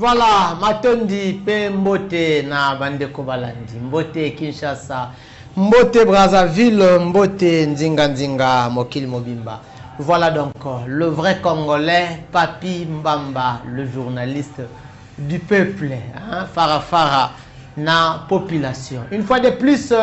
Voilà, matondi pe mbote na bandeko balandi, mbote Kinshasa, mbote Brazzaville, mbote Nzinga mokili mobimba. Voilà donc le vrai Congolais, Papi Mbamba, le journaliste du peuple, hein, Farafara na population. Une fois de plus,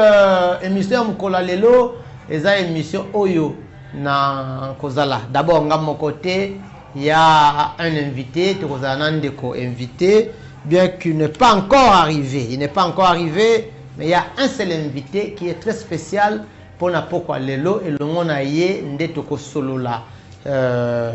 émission Mkola Lelo, eza émission Oyo na Kozala. D'abord, à mon côté, il y a un invité, Tozanandeko invité, bien qu'il n'est pas encore arrivé. Il n'est pas encore arrivé, mais il y a un seul invité qui est très spécial pour Napokwa Lelo et le monde aïe Ndetoko Solola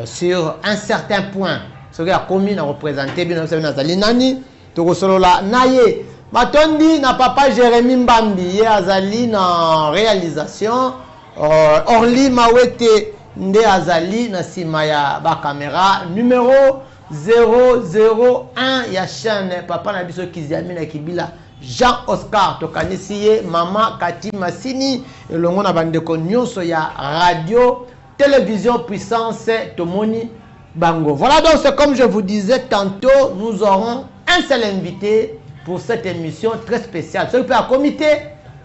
sur un certain point. Ce qui a commis à représenter bien Nazali Nani, Toko Solola Naye. Matondi na papa Jérémy Mbambi, Azali na réalisation, Orly Mawete. Nde azali na sima ya ba caméra numéro 001 ya chaîne papa na biso Kiziami na Kibila Jean Oscar tokanisiye mama Kati Masini elongo na bandeko nyonso ya radio télévision puissance Tomoni Bango. Voilà donc c'est comme je vous disais tantôt, nous aurons un seul invité pour cette émission très spéciale. Ce qui peut à comité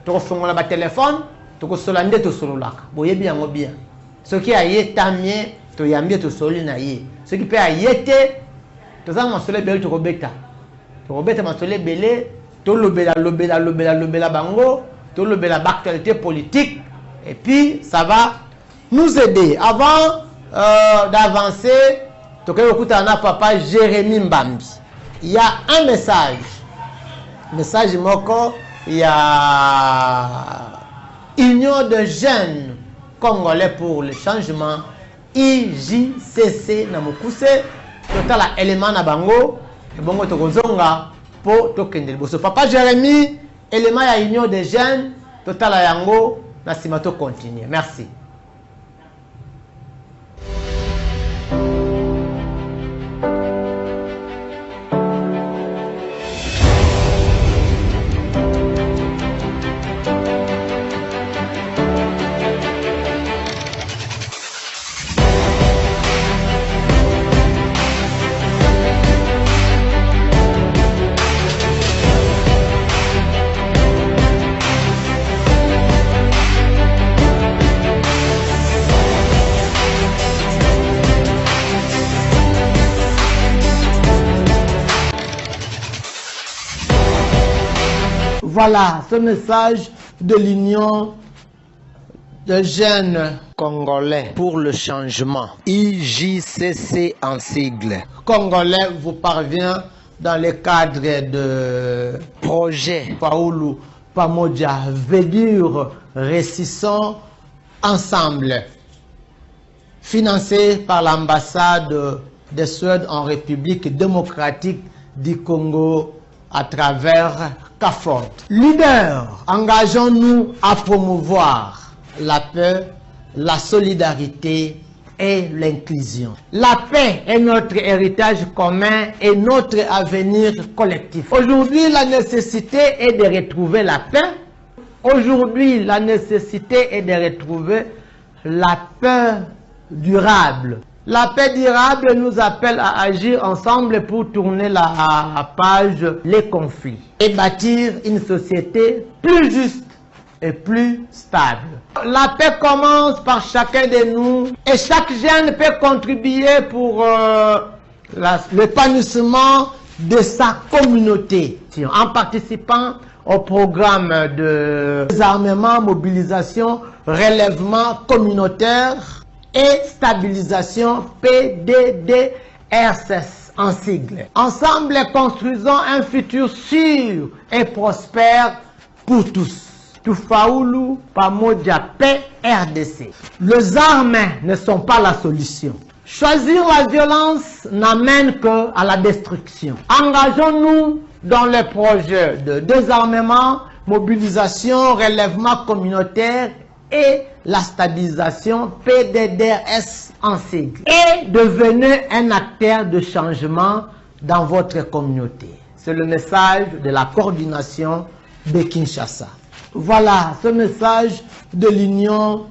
to fongola ba téléphone to solande to sololaka boye bien ngo bien. Ce qui a été tamé, to yambie to soli na ye. Ce qui peut a été, to za masole bele to robeta. To robeta masole bele, to lobela bango, to lobela actualité politique. Et puis ça va nous aider. Avant d'avancer, to ke okuta na papa Jérémy Mbambi. Il y a un message. Message moko, il y a Union de jeunes Congolais pour le changement, IJCC na mukuse total élément na bango et bongo tokozonga po tokende liboso. Papa Jérémy, élément ya union des jeunes total yango na simato continue. Merci. Voilà ce message de l'Union des jeunes Congolais pour le changement, IJCC en sigle. Congolais vous parvient dans le cadre de projet Paoulou Pamoja, veut dire récissons ensemble, financé par l'ambassade de Suède en République démocratique du Congo à travers CAFOD. Leader, engageons-nous à promouvoir la paix, la solidarité et l'inclusion. La paix est notre héritage commun et notre avenir collectif. Aujourd'hui, la nécessité est de retrouver la paix. Aujourd'hui, la nécessité est de retrouver la paix durable. La paix durable nous appelle à agir ensemble pour tourner la page les conflits et bâtir une société plus juste et plus stable. La paix commence par chacun de nous et chaque jeune peut contribuer pour l'épanouissement de sa communauté en participant au programme de désarmement, mobilisation, relèvement communautaire et stabilisation PDDRCS en sigle. Ensemble, construisons un futur sûr et prospère pour tous. Tufaoulou Pamoja PRDC. Les armes ne sont pas la solution. Choisir la violence n'amène qu'à la destruction. Engageons-nous dans les projets de désarmement, mobilisation, relèvement communautaire et la stabilisation PDDRS en sigle. Et devenez un acteur de changement dans votre communauté. C'est le message de la coordination de Kinshasa. Voilà ce message de l'Union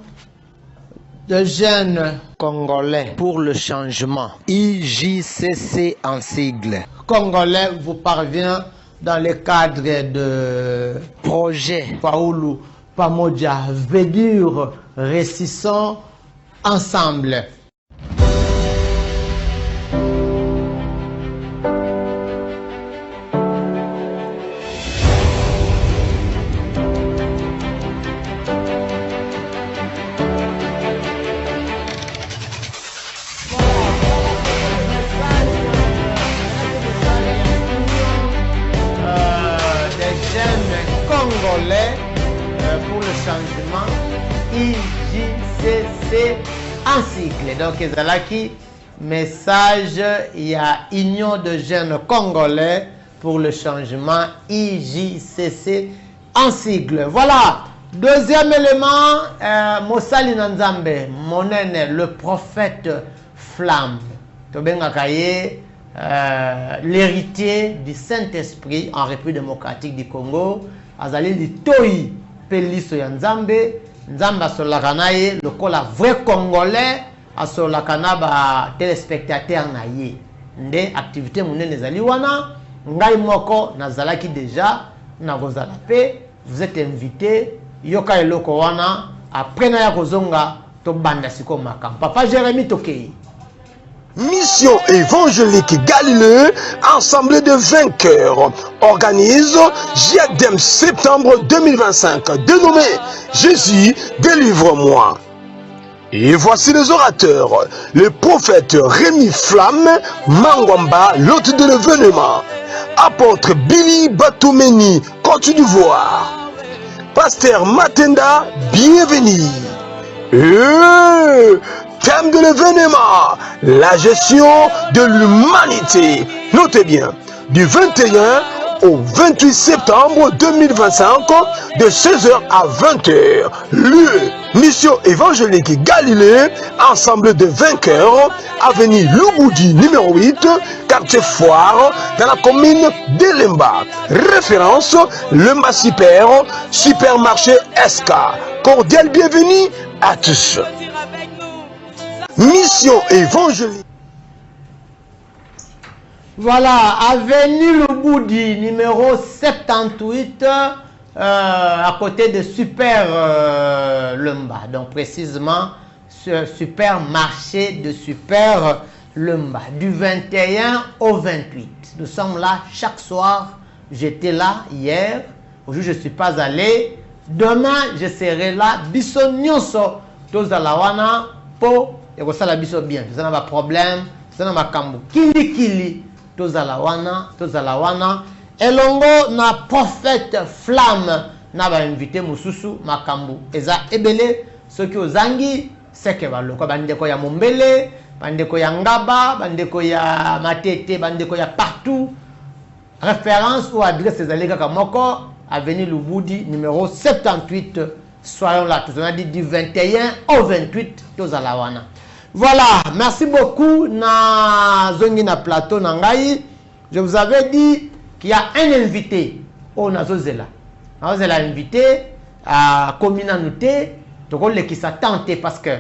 de jeunes Congolais pour le changement, IJCC en sigle. Congolais vous parvient dans le cadre de projet Paoulou Pamoja, veut dire réussissons ensemble. Pour le changement, IJCC en sigle. Donc, Ezalaki, message, il y a Union de jeunes Congolais pour le changement, IJCC en sigle. Voilà. Deuxième élément, Mosali Nanzambe, Monene, le prophète flamme. Tobengakaye, l'héritier du Saint-Esprit en République démocratique du Congo. Azali di toi peliso ya Nzambe, Nzambe asolaka na ye lokola vrai Congolais asolaka na ba téléspectateur na ye. Nde activité munene ezali wana, ngai moko nazalaki déjà na kozala pe, vous êtes invité, yoka eloko wana, après na ya kozonga to banda siko makambo. Papa Jérémy Tokei. Mission évangélique Galilée, Assemblée de vainqueurs, organise JADEM septembre 2025, dénommé Jésus, délivre-moi. Et voici les orateurs, le prophète Rémi Flamme, Mangwamba, l'hôte de l'événement, apôtre Billy Batoumeni, Côte d'Ivoire, pasteur Matenda, bienvenue. Thème de l'événement, la gestion de l'humanité. Notez bien, du 21 au 28 septembre 2025, de 16h à 20h. Lieu, mission évangélique Galilée, Assemblée de vainqueurs, avenue Luboudi numéro 8, quartier Foire, dans la commune d'Elemba. Référence, le Massipère, supermarché SK. Cordial bienvenue à tous. Mission évangélique. Voilà, avenue Luboudi, numéro 78, à côté de Super Lumba. Donc précisément, supermarché de Super Lumba. Du 21 au 28. Nous sommes là chaque soir. J'étais là hier. Aujourd'hui, je ne suis pas allé. Demain, je serai là. Biso nyonso tozalawana po. Et ça la biso bien. Ça n'a pas de problème. Ça n'a pas de kambu. Kili kili. Tozalawana. Elongo na prophète flamme. Na ba invité mususu makambu. Eza ebele. Ceux qui ozangi. C'est que baloko. Bandeko ya Mombele. Bandeko ya Ngaba. Bandeko ya Matete. Bandeko ya partout. Référence ou adresse des allégas Kamoko. Avenue Luboudi, numéro 78. Soyons là. Tout on a dit du 21 au 28. Tozalawana. Voilà, merci beaucoup na zongi na plateau nangai. Je vous avais dit qu'il y a un invité au Nazozela. Nazozela invité à communauté. Donc on qui s'attend parce que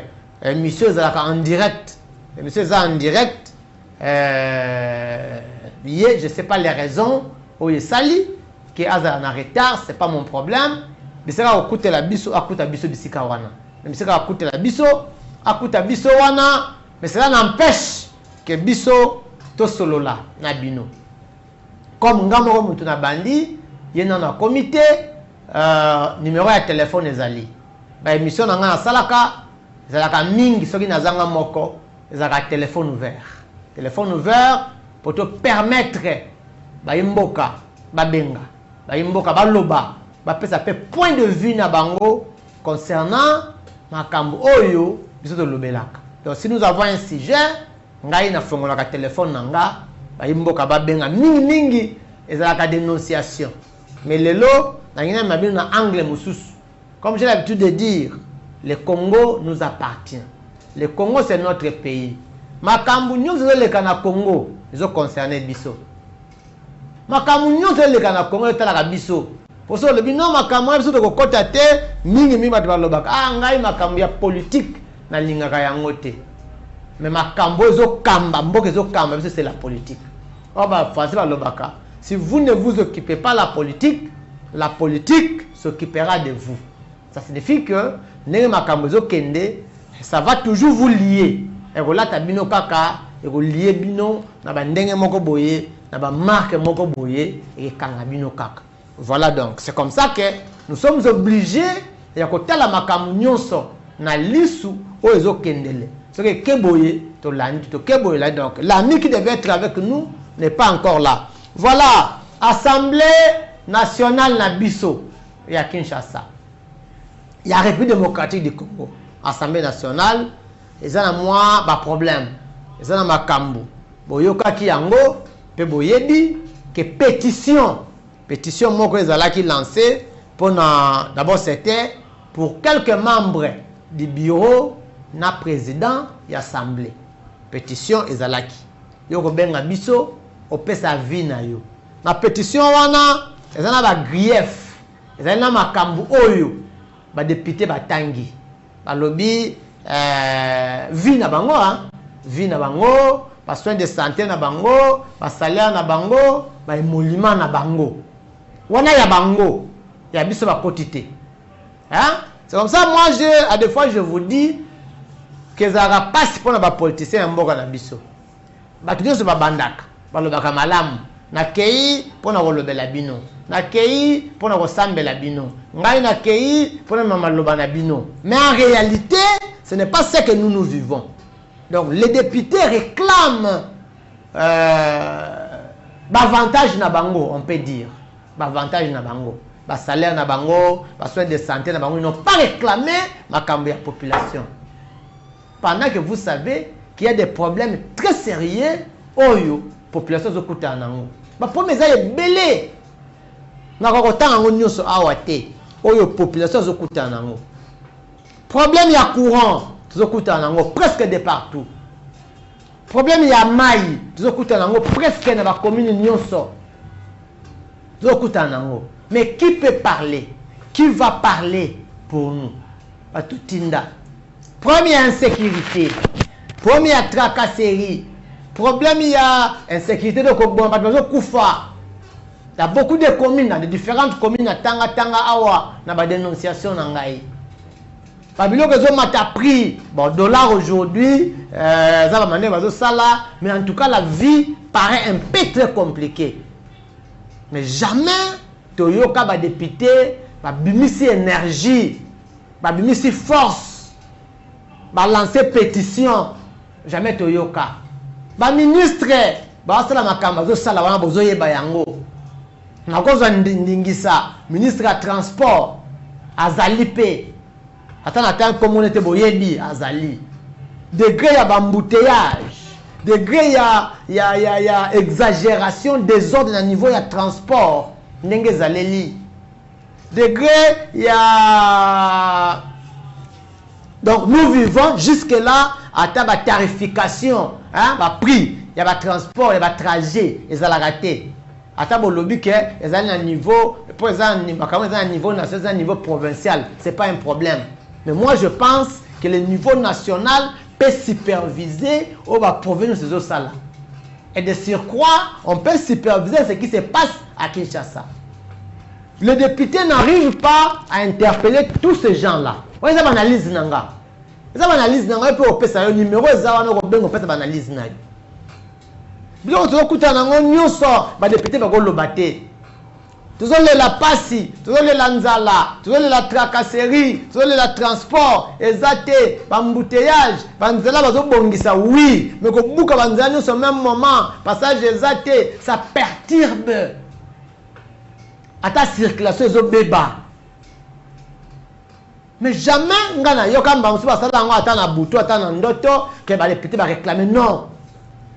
monsieur est en direct. Monsieur est en direct. Je ne sais pas les raisons où il sali qui est en retard, c'est pas mon problème. Mais c'est là où coûte la biso, à coûte la biso bisika wana. Mais c'est là où coûte la biso. Akuta biso wana, mais cela n'empêche que biso to solo la na bino. Comme ngamo mutu na bandi, yena na comité, numéro ya téléphone ezali. Ba émission na nga na salaka, ezalaka mingi soki na zanga moko, ezalaka téléphone ouvert. Téléphone ouvert pour te permettre ba imboka, ba benga, ba imboka ba loba, ba pesa pe point de vue na bango concernant makambo oyo. Donc si nous avons un sujet, ngai na fongola ka téléphone nanga, ba imboka ba benga mingi ezalaka dénonciation. Mais lelo na ngina mabino na anglais mususu. Comme j'ai l'habitude de dire, le Congo nous appartient. Le Congo c'est notre pays. Makambu nyonso zeleka na Congo, ils concerné biso. Makambu nyonso zeleka na Congo etalaka biso. Pour ça le bino makambu biso to kokota te mingi bato balobaka. Ah ngai makambu ya politique na lingaka yango te. Mais makambo ezokamba, mboka ezokamba, parce que c'est la politique. Oh bah français balobaka. Si vous ne vous occupez pas de la politique s'occupera de vous. Ça signifie que nenge makambo ezokende, ça va toujours vous lier. Et voilà ta bino kaka, et vous lier bino na ba ndenge moko boye, na ba marque moko boye et kanga bino kaka. Voilà donc, c'est comme ça que nous sommes obligés ya kotala makambo nyonso na lisu o ezokendele. Ce que keboye to landi to keboye là, donc l'ami qui devait être avec nous n'est pas encore là. Voilà, Assemblée nationale na biso ya Kinshasa. Il y a République démocratique du Congo. Assemblée nationale, ils ont moi ba problème. Ils ont makambo. Boyoka ki yango pe boyebi que pétition moko ezala ki lancé pour d'abord c'était pour quelques membres du bureau na président et assemblée. Pétition ezalaki. Yoko benga biso opesa vie na yo. Na pétition wana ezana ba grief. Ezana makambu oyo ba député batangi. Ba lobby vie na bango hein. Vie na bango, ba soins de santé na bango, ba salaire na bango, ba émolument na bango. Wana ya bango, ya biso ba quotité. Hein? C'est comme ça moi à des fois je vous dis que ça va pas si pour na ba politicien mboka na biso. Ba tudyo so ba bandaka, ba lobaka malamu. Na kei pour na kolobela bino. Na kei pour na kosambela bino. Ngai na kei pour na mamaloba na bino. Mais en réalité, ce n'est pas ce que nous vivons. Donc les députés réclament l'avantage na bango, on peut dire. L'avantage na bango. Le salaire na bango, le soin de santé na bango, ils n'ont pas réclamé ma cambia population. Pendant que vous savez qu'il y a des problèmes très sérieux, oyo population zo kuta nango. Ba problème est belé. Na ko tanga ngo nyoso awate. Oyo population zo kuta nango. Problème ya courant, zo kuta nango presque de partout. Problème ya mai, zo kuta nango presque na ba commune nyonso. Zo kuta nango. Mais qui peut parler? Qui va parler pour nous? Pas tout tinda. Première insécurité. Première tracasserie. Problème, il y a insécurité de Koufa. Il y a beaucoup de communes, de différentes communes, Tanga, Awa, na ba dénonciation nangai. Babilo que ont pris, bon, dollar aujourd'hui, ça va manger, mais en tout cas, la vie paraît un peu très compliquée. Mais jamais, Toyoka va député, va bimisi énergie, va bimisi force, va lancer pétition. Jamais Toyoka. Ba ministre ba sala makamba zo sala wana bozo yeba yango na koza ndingisa ministre ya transport azali pe atana tan communauté boyebi azali degré ya bambouteillage degré ya exagération des ordres à niveau ya transport ndenge zaleli degré ya. Donc nous vivons jusque-là à ta tarification, hein, prix, il y a transport, il y a trajet, ils ont raté. À ta lobby que ils ont un niveau, pour un niveau national, un niveau provincial, c'est pas un problème. Mais moi je pense que le niveau national peut superviser ou va provenir de ces là. Et de surcroît, on peut superviser ce qui se passe à Kinshasa. Le député n'arrive pas à interpeller tous ces gens-là. Vous avez une analyse nanga. Vous avez une analyse nanga. Vous pouvez faire un numéro. Vous avez une analyse nanga. Vous avez une analyse nanga. Les députés vont le battre. Vous avez la passi. Vous avez la nzala. Vous avez la tracasserie. Vous avez le transport. Exacté. L'embouteillage. Banzala va bongisa. Oui. Mais quand vous avez au même moment. Passage exacté. Ça perturbe. À ta circulation, ils ont béba. Mais jamais, ngana yoka mbamsu basala ngo atana buto atana ndoto que les députés va réclamer non.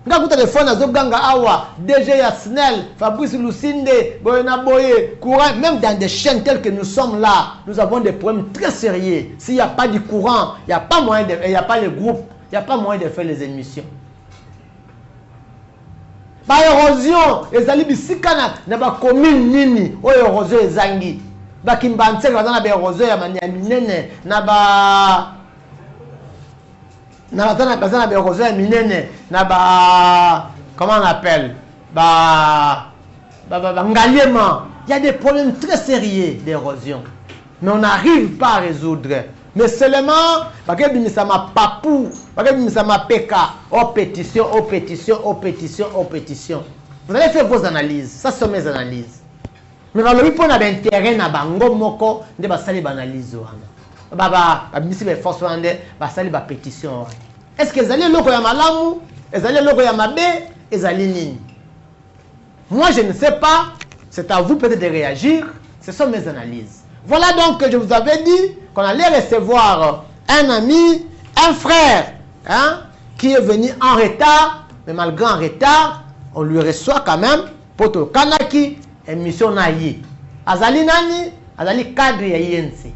Nga ku téléphone azoganga awa DG ya SNEL, Fabrice Lusinde, Boyena Boye, courant même dans des chaînes telles que nous sommes là, nous avons des problèmes très sérieux. S'il n'y a pas du courant, il n'y a pas moyen de il n'y a pas les groupes, il n'y a pas moyen de faire les émissions. Ba érosion ezali bisikana na ba commune nini o érosion ezangi ba kimbantseka bazana ba érosion ya minene na ba na bazana berosion minene na comment on appelle ngaliema. Il y a des problèmes très sérieux d'érosion, mais on n'arrive pas à résoudre. Mais seulement ça m'a papou, ça m'a péka, aux pétitions. Vous allez faire vos analyses, ça sont mes analyses. Mais dans le point d'intérêt na bango moko de basali banalize wana. Bimisi be force wana basali ba pétition. Est-ce que ezali loko ya malamu, ezali loko ya mabe, ezali nini? Moi je ne sais pas, c'est à vous peut-être de réagir, ce sont mes analyses. Voilà donc que je vous avais dit qu'on allait recevoir un ami, un frère, hein, qui est venu en retard, mais malgré en retard, on lui reçoit quand même Poto Kanaki, émission Naïe. Azali Nani, Azali cadre ya INC.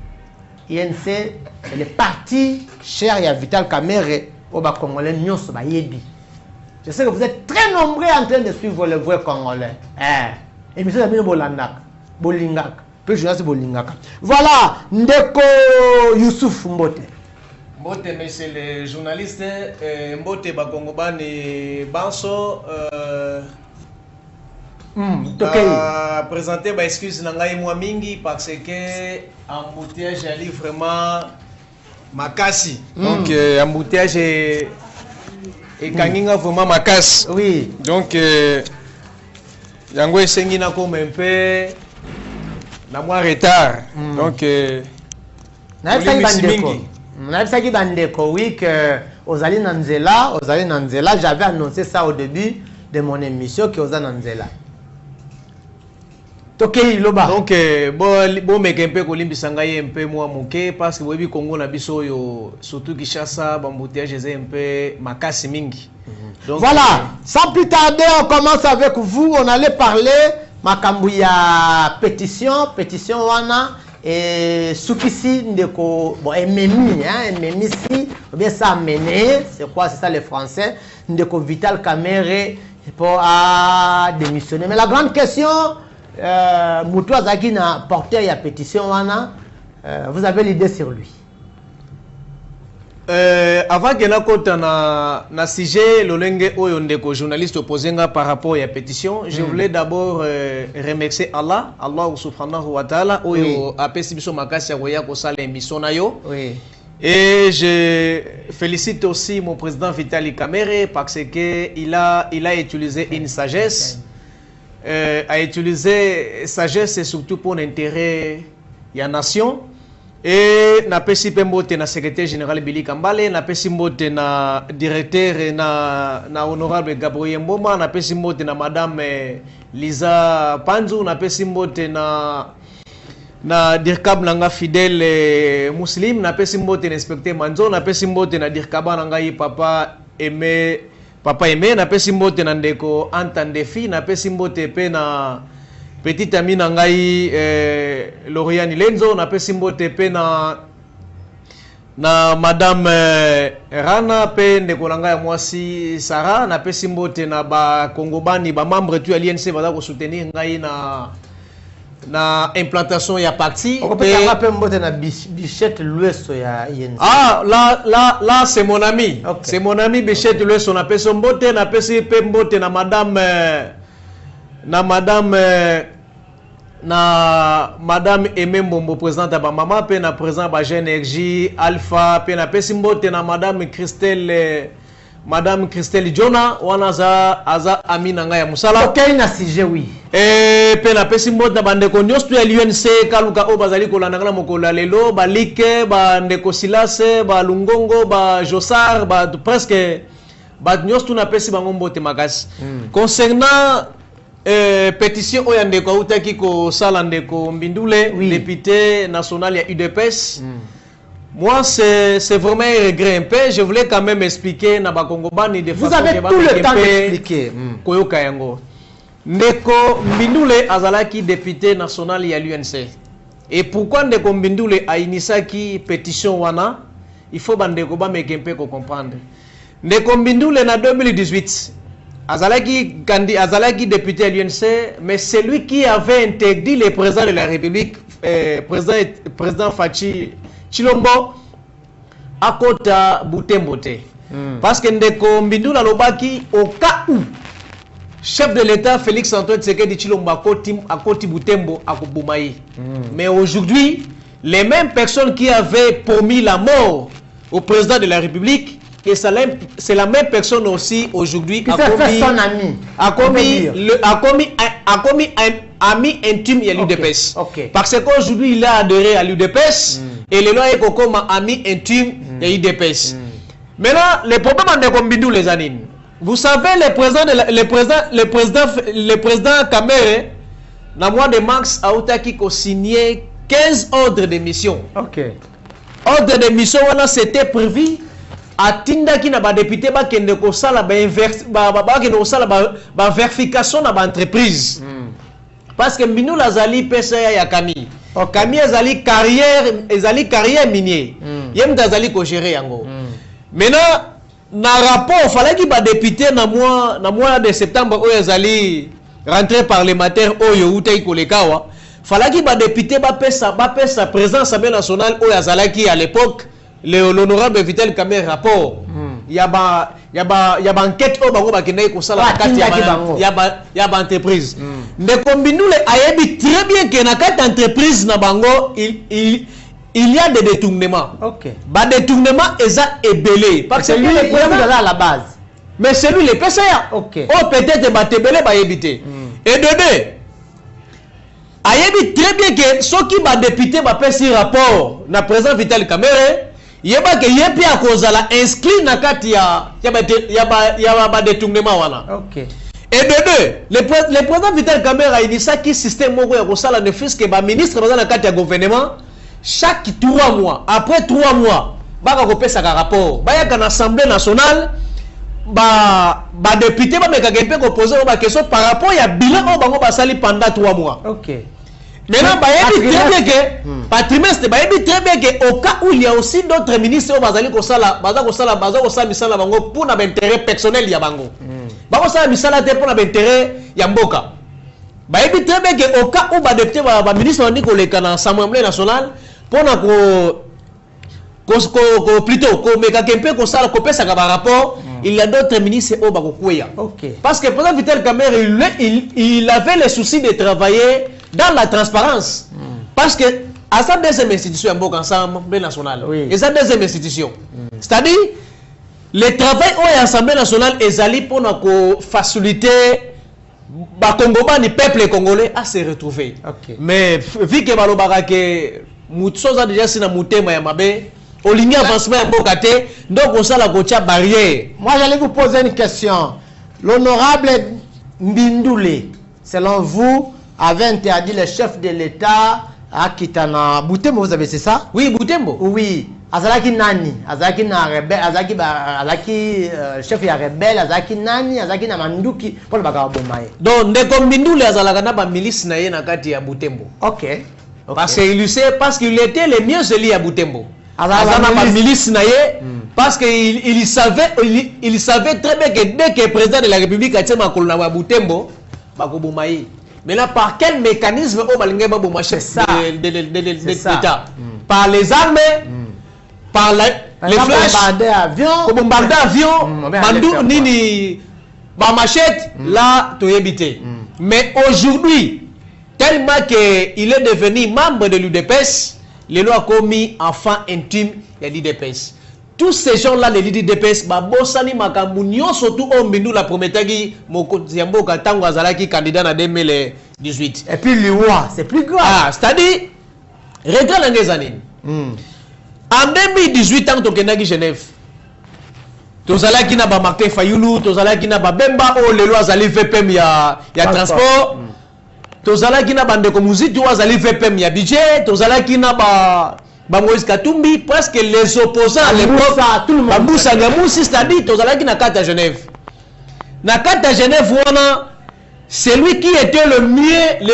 INC, c'est le parti cher à Vital Kamere, au Congolais, Nyos Bayebi. Je sais que vous êtes très nombreux en train de suivre le vrai Congolais. Émission Zamino Bolandak, Bolingak. Voilà, Ndeko Youssouf Mbote. Mbote, monsieur le journaliste, Mbote Bakongobane Banso, présenter ma excuse Nangaï Mouamingi parce que embouteillage est vraiment makasi. Donc, embouteillage est kanginga vraiment makasi. Oui. Donc, yango esengi na comme un peu. Na moins retard. Donc, Naïfsaki Bandeko, oui, que Ozali Nanzela, j'avais annoncé ça au début de mon émission, que Ozali Nanzela. Tokei Loba. Donc, bon, mais un peu Kolimbi Sangaye un peu moins moqué, parce que oui, Congo na biso yo, surtout Kinshasa, Bambouteage, j'ai un peu makasi mingi. Donc, voilà, sans plus tarder, on commence avec vous, on allait parler. Makambouya pétition wana et Soukisi ndeko bon MMI si ou bien ça mené c'est quoi c'est ça les français ndeko Vital Kamere pour démissionner. Mais la grande question Moutou Azaki na porteur ya pétition wana vous avez l'idée sur lui. Avant que nakota na sujet lolenge oyo ndeko journaliste opozenga par rapport à la pétition, je voulais d'abord remercier Allah subhanahu wa ta'ala oyo apesi biso makasi ya koya kosala émission na yo. Oui. Et je félicite aussi mon président Vitali Kamere parce que il a utilisé une sagesse, a utilisé sagesse et surtout pour l'intérêt de la nation. Et na pesi pembote na secrétaire général Billy Kambale, na pesi mbote na directeur na honorable Gabriel Mboma, na pesi mbote na madame Lisa Panzu, na pesi mbote na dirkab nanga fidèle muslim, na pesi mbote na inspecteur Manzo, na pesi mbote na dirkaba nanga papa aimé, na pesi mbote na ndeko Antandefi, na pesi mbote pe na petite amie nangai Loriani Lenzo, na pesi mbote pe na madame Rana pe ndeko nanga mwasi Sarah, na pesi mbote na ba Kongobani ba membre tu l'INC va ko soutenir ngai na implantation ya parti. On peut rappeler mbote na Bichette l'Ouest ya INC. Ah là c'est mon ami. Okay. C'est mon ami Bichette l'Ouest, on appelle son mbote na pesi pe mbote na madame Aimé Mbombo présidente ba mama pe na président ba Génergie Alpha pe na pesi mbote na madame Christelle Jona wana aza amina nga ya musala. OK na sujet oui. Pe na pesi mbote na bandeko nyonso ya l'UNC kaluka o bazali kolanda na mokolo lelo ba like ba ndeko Silase ba Lungongo ba Josar ba presque ba nyonso na pesi bango mbote makasi. Concernant pétition oyo ndeko autaki ko sala ndeko Mbindule, oui. Député national ya UDPS. Moi c'est vraiment un regret un peu. Je voulais quand même expliquer na bakongobani de façon. Vous avez tout le temps d'expliquer. Koyoka yango. Ndeko Mbindule azalaki député national ya l'UNC. Et pourquoi ndeko Mbindule a initié pétition wana? Il faut bandeko ba mekempe ko comprendre. Ndeko Mbindule na 2018 Azalaki député à l'UNC, mais c'est lui qui avait interdit le président de la République, président Fachi Chilombo, à Kota Boutembote. Parce que Ndeko Mbindula Lobaki, au cas où chef de l'État Félix Antoine Tshisekedi Tshilombo à Koti Butembo à Kouboumai. Mais aujourd'hui, les mêmes personnes qui avaient promis la mort au président de la République, et c'est la même personne aussi aujourd'hui a commis ami intime à l'UDPS. Parce qu'aujourd'hui il a adhéré à l'UDPS et le loi est comme ami intime de l'UDPS. Maintenant, le problème de Kombindou les anines. Vous savez, le président Kamere, dans le mois de mars, a signé 15 ordres de mission. Ordre de mission, c'était prévu. Atinda ki na ba député ba kende ko sala ba vérification na ba entreprise. Parce que Mbindou lazali pesa ya Kami. Kami ezali carrière minier. Yem dazali ko gérer yango. Maintenant na rapport fallait ki ba député na mois de septembre o ezali rentrée parlementaire oyo utai kolekawa. Fallait ki ba député ba pesa présence Assemblée nationale o yazalaki à l'époque. L'honorable Vital Kamere rapport. Il y a une enquête au bango bakene ko sala kati ya ba entreprise. Ndeko Mbindou le ayebi très bien que na kati entreprise na bango il y a des détournements. Ba détournement eza ebelé parce que lui le problème là à la base. Mais c'est lui le PCA. Oh peut-être ba tebele ba yebité. Et de deux ayebi très bien que ceux qui ba député ba pesi rapport na président Vital Kamere yeba ke yepi a cause la inscrit na kati ya ba détournement wana. Et de deux, le président Vital Kamere a initié qui système moko ya kosala ne fils que ba ministre dans na kati ya gouvernement chaque 3 mois, après 3 mois, baka kopesa ka rapport, ba ya kana assemblée nationale ba député ba meka gempe ko poser ba question par rapport ya bilan o bango basali pendant 3 mois. Maintenant, par trimestre, très bien qu'au cas où il y a aussi d'autres ministres pour l'intérêt personnel, il y a bango. Pour l'intérêt, il y a mboka. Très bien qu'au cas où les députés, les ministres ont dit que l'Assemblée nationale, plutôt, il y a d'autres ministres au Bakoukouya. Parce que le président Vital Kamere, il avait le souci de travailler dans la transparence. Parce que à sa deuxième institution, l'Assemblée nationale, et sa deuxième institution, c'est-à-dire le travail de l'Assemblée nationale est allé pour faciliter le peuple congolais à se retrouver. Mais vu que Moutsoza déjà si na mutema ya mabe, olingi avancement ya bokate, donc on sala gocha barrière. Moi j'allais vous poser une question. L'honorable Mbindoulé, selon vous, avait interdit le chef de l'État à Kitana. Boutembo, vous avez c'est ça? Oui, Boutembo. Oui. Azalaki nani? Azalaki na rebelle, azalaki chef ya rebelle, azalaki nani? Azalaki na manduki pour le bagabo bomaye. Donc Ndeko Mbindoulé azalaka na ba milice na ye na kati ya Boutembo. Parce qu'il était le mieux lié à Boutembo. Azalaka milice na ye parce qu'il savait très bien que dès que le président de la République a été makolo na Boutembo, bako bomaye. Mais là, par quel mécanisme au Balingé Babou Maché de l'État? Par les armes, par les flèches, comme bombarder avion, bandou nini, ba machette, là, tu habité. Mais aujourd'hui, tellement qu'il est devenu membre de l'UDPS, les lois commis enfant intime de l'UDPS. Tous ces gens-là, les l'UDPS, Babosani Makamounio, surtout au Mbindou, la prométhagi, Moko Ziambo Katango Azalaki, candidat en 2018. Et puis l'UOA, c'est plus grave. Ah, c'est-à-dire, regarde les années. En 2018, tant que Genève, Tozalaki na ba Martin Fayoulou, Tozalaki na ba Bemba, oh, les lois allaient VPM, il y a transport. Tozalaki na ba Ndeko Muziti, allait VPM, il y a budget. Tozalaki na ba Moïse Katumbi, presque les opposants à l'époque, Bamboussa Gamoussi, c'est-à-dire Tozalaki na carte à Genève. Na carte à Genève, c'est lui qui était le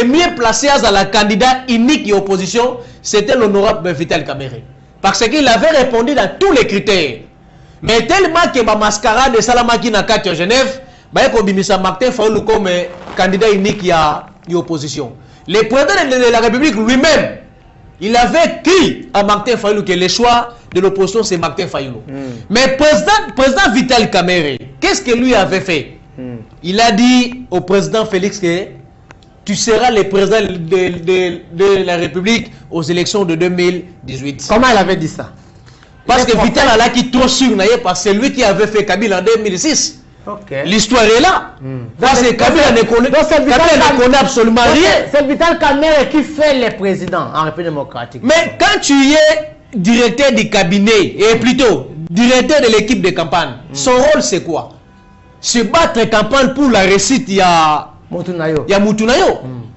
mieux placé à la candidat unique et opposition, c'était l'honorable Vital Kamere. Parce qu'il avait répondu dans tous les critères. Mais tellement que ma mascarade de Salamaki na carte à Genève, Martin Fayoulou comme candidat unique et opposition. Le président de la République lui-même, il avait écrit à Martin Fayoulou que le choix de l'opposition, c'est Martin Fayulu. Mais président Vital Kamerhe, qu'est-ce que lui avait fait? Il a dit au président Félix que tu seras le président de la République aux élections de 2018. Comment il avait dit ça? Parce que Vital a qui trop sûr, parce que c'est lui qui avait fait Kabila en 2006. L'histoire est là. Parce que Kabila ne connaît absolument rien. C'est Vital Kamerhe qui fait les présidents en République démocratique. Mais quand tu es directeur du cabinet, et plutôt directeur de l'équipe de campagne, son rôle c'est quoi? Se battre campagne pour la réussite, il y a Moutunayo.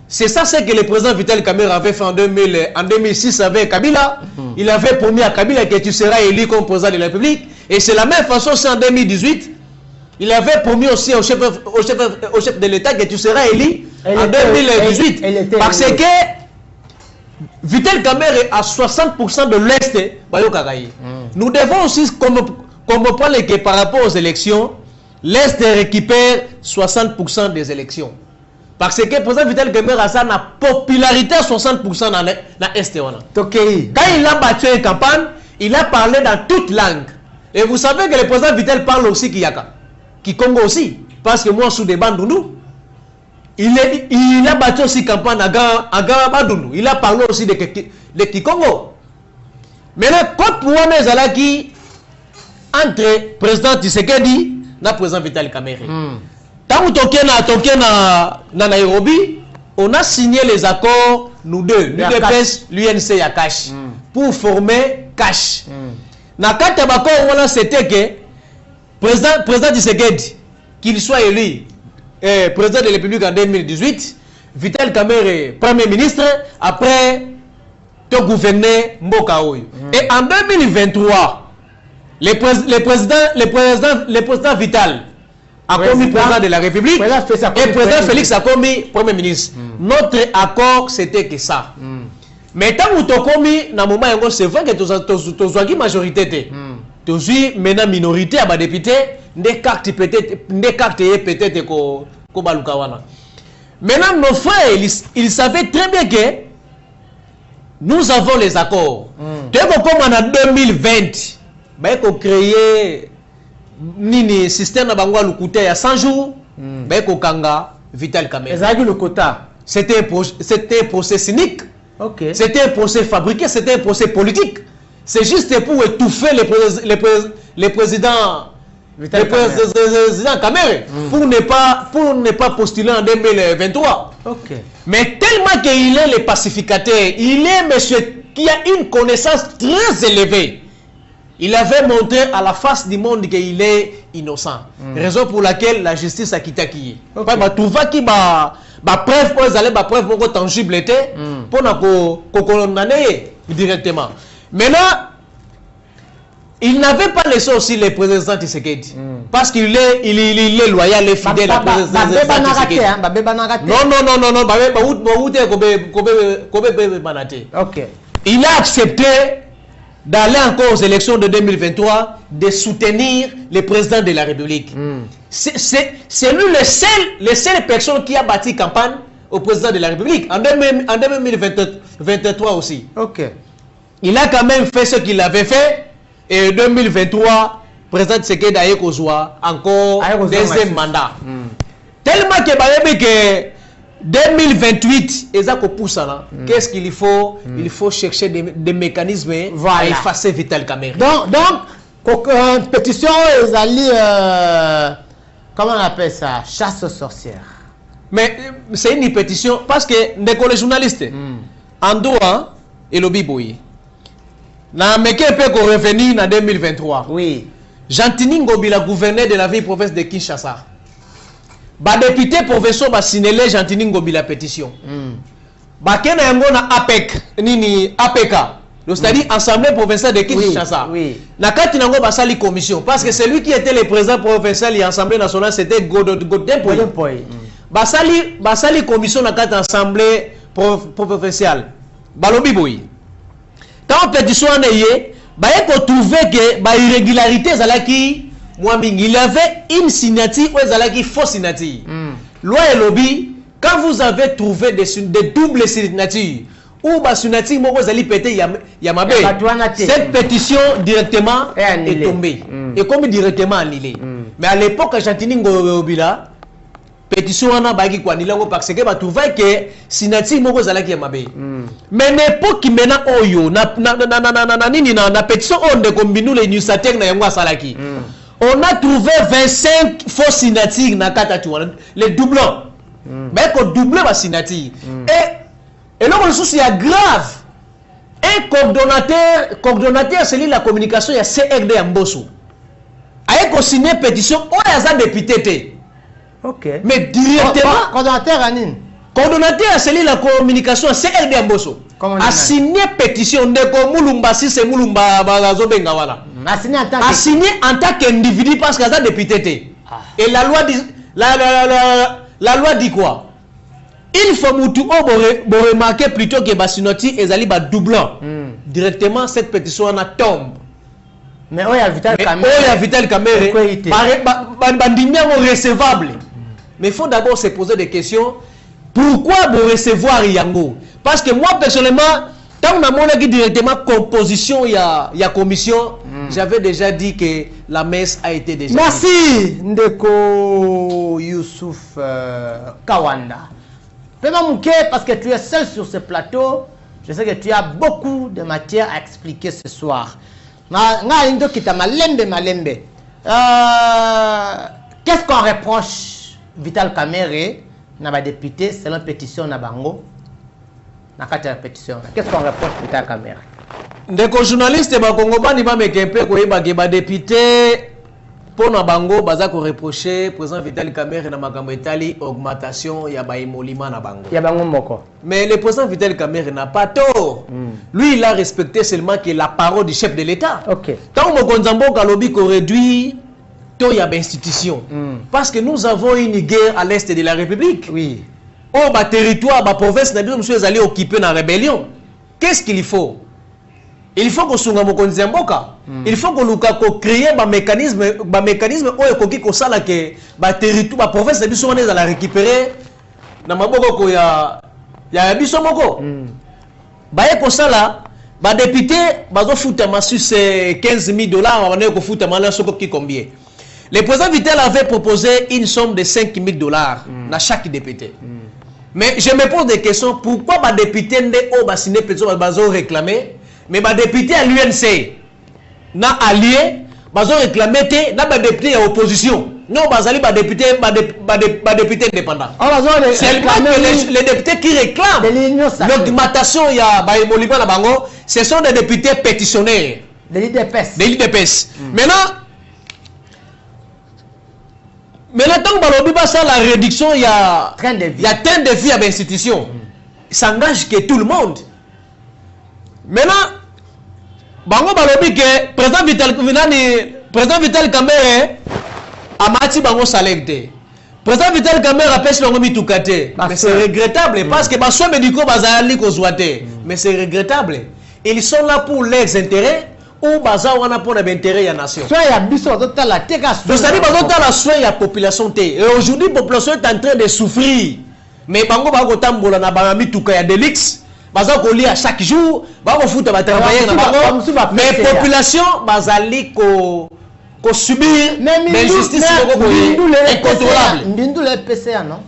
C'est ça ce que le président Vital Kamerhe avait fait en 2006 avec Kabila. Il avait promis à Kabila que tu seras élu comme président de la République. Et c'est la même façon, c'est en 2018. Il avait promis aussi au chef de l'État que tu seras élu en 2018. Parce que Vital Kamerhe a 60% de l'Est. Nous devons aussi comprendre que par rapport aux élections, l'Est récupère 60% des élections. Parce que le président Vital Kamerhe a sa popularité à 60% dans l'Est. Quand il a battu une campagne, il a parlé dans toute langue. Et vous savez que le président Vital parle aussi Kiyaka. Kikongo aussi. Parce que moi, sous des Bandundu, il a battu aussi campagne à Bandundu. Il a parlé aussi de Kikongo. Mais là, quand pour moi, entre président Tshisekedi et le président Vital Kamerhe. Quand on na Nairobi, on a signé les accords, nous deux, l'UDPS, l'UNC et Akash, pour former Cash. Dans quatre accords, c'était que président Tshisekedi, qu'il soit élu président de la République en 2018, Vital Kamerhe, Premier ministre, après, le gouverneur Mboka Oyo. Et en 2023, le président Vital a commis président de la République et président Félix a commis Premier ministre. Notre accord, c'était que ça. Mais tant que tu as commis, dans le moment où c'est vrai que tu as une majorité, tu as maintenant minorité à député, des cartes peut-être comme Balukawana. Maintenant, nos frères, ils savaient très bien que nous avons les accords. Tu vois comme en 2020, il faut créer un système de Bangwa Lukuta il y a 100 jours, il faut kanga Vital Kamerhe. C'était un procès cynique, c'était un procès fabriqué, c'était un procès politique. C'est juste pour étouffer le président Kamerhe pour ne pas postuler en 2023. Mais tellement qu'il est le pacificateur, il est monsieur qui a une connaissance très élevée. Il avait montré à la face du monde qu'il est innocent. Raison pour laquelle la justice a quitté qui. Tu vois qui preuve pour aller preuve tangible était pour condamner directement. Maintenant, il n'avait pas laissé aussi les présidents Tshisekedi. Parce qu'il est loyal et fidèle à Tshisekedi. Il a accepté d'aller encore aux élections de 2023 de soutenir le président de la République. C'est lui le seul personne qui a bâti campagne au président de la République en 2023 aussi. Il a quand même fait ce qu'il avait fait. Et en 2023, le président Tshisekedi a encore deuxième mandat. Tellement que 2028, qu'est-ce qu'il faut? Il faut chercher des mécanismes à effacer Vital Kamerhe. Donc, une pétition, comment on appelle ça? Chasse aux sorcières. Mais c'est une pétition parce que les journalistes, en droit, et le biboui. Na meke peut revenir en 2023. Oui. Jantini Ngobila, gouverneur de la ville province de Kinshasa. Ba député provincial ba signalé Jantini Ngobila pétition. Ba kena yango na APEC, nini APK. C'est-à-dire Assemblée provinciale de Kinshasa. Oui. Na kati nango ba sali commission parce que celui qui était le président provincial et l'Assemblée nationale c'était Godin Poy. Ba sali commission na kati Assemblée provinciale. Balobi boy. Quand pétition en ayé, il faut trouver que l'irrégularité, il y avait une signature ou une fausse signature. Loi et lobby, quand vous avez trouvé des doubles signatures, ou basunati moko zali pété ya mabe. Cette pétition directement est tombée. Et comme directement annulée. Mais à l'époque Chantini Ngobila pétition wana baki kwa nilango parce que ba trouver que sinati moko zalaki ya mabe. Mais n'époque mena oyo na pétition on de kombinu le newsatek na yango salaki. On a trouvé 25 faux signatures na katatu les doublons. Mais qu'on double ba signature. Et là on souci est grave. Un coordonnateur c'est la communication il y a CRD à Mbosso. A ko signé pétition on a député. OK. Mais directement coordonnateur Anine. Coordonnateur c'est la communication CRD à Mbosso. A signé pétition de ko Mulumba si c'est Mulumba bazo benga wala. A signé en tant qu'individu parce qu'il y a député. Et la loi dit la loi dit quoi? Il faut remarquer plutôt que Basinoti et Zali doublant. Directement cette pétition en tombe. Mais il y a Vital Kamere. Recevable. Mais il faut d'abord se poser des questions. Pourquoi vous recevoir Yango? Parce que moi personnellement, tant que directement composition il y a commission, j'avais déjà dit que la messe a été déjà. Merci Ndeko Youssouf Kawanda. Fais-moi mouquer parce que tu es seul sur ce plateau. Je sais que tu as beaucoup de matière à expliquer ce soir. Qu'est-ce qu'on reproche Vital Kamere na député selon pétition na bango? Qu'est-ce qu'on reproche Vital Kamere? Ndeko journaliste ba Kongomani ba mekempe ko yeba ke ba député pour na bango baza ko reprocher président Vital Kamere na makambo etali augmentation ya ba emolima na bango. Ya bango moko. Mais le président Vital Kamere n'a pas tort. Lui il a respecté seulement que la parole du chef de l'État. OK. Tant Mokonzambo Kalobi ko réduit to ya ba institution. Parce que nous avons une guerre à l'est de la République. Oui. Oh ba territoire ba province na biso monsieur allé occuper na rébellion. Qu'est-ce qu'il faut? Il faut que sunga mokonzi mboka. Il faut que créer un mécanisme où ekoki ko sala que ba territoire ba province na biso wana za la récupérer na maboko ko ya biso moko. Ba ko sala ba député bazo futa masu c'est $15,000 wana ko futa mala soko ki combien. Le président Vital avait proposé une somme de $5,000 na chaque député. Mais je me pose des questions, pourquoi les députés ont signé pétition réclamé, mais les députés à l'UNC n'a allié, ils ont réclamé, n'a pas député à opposition. Non, les députés indépendants. Seulement que les députés qui réclament l'augmentation, ce sont des députés pétitionnaires. Des l'IDPS. Maintenant, tant que la réduction, il y a train de vie à l'institution. Ça engage que tout le monde. Maintenant, bango balobi que président Vital Kamere a mati bango salekte. Président Vital Kamere a pêché bango mitukate. Mais c'est regrettable parce que baso médicaux bazali kozwate. Mais c'est regrettable. Ils sont là pour leurs intérêts. Ou baza wana pour l'intérêt de la nation. Soit ya biso tota la teka. Donc ça dit bazota la soin ya population té. Et aujourd'hui la population est en train de souffrir. Mais bango ba ko tambola na ba mituka ya delix. Baza ko li à chaque jour, ba ko futa ba travailler na bango. Mais population bazali ko subir l'injustice incontrôlable. Mbindu le PCA non?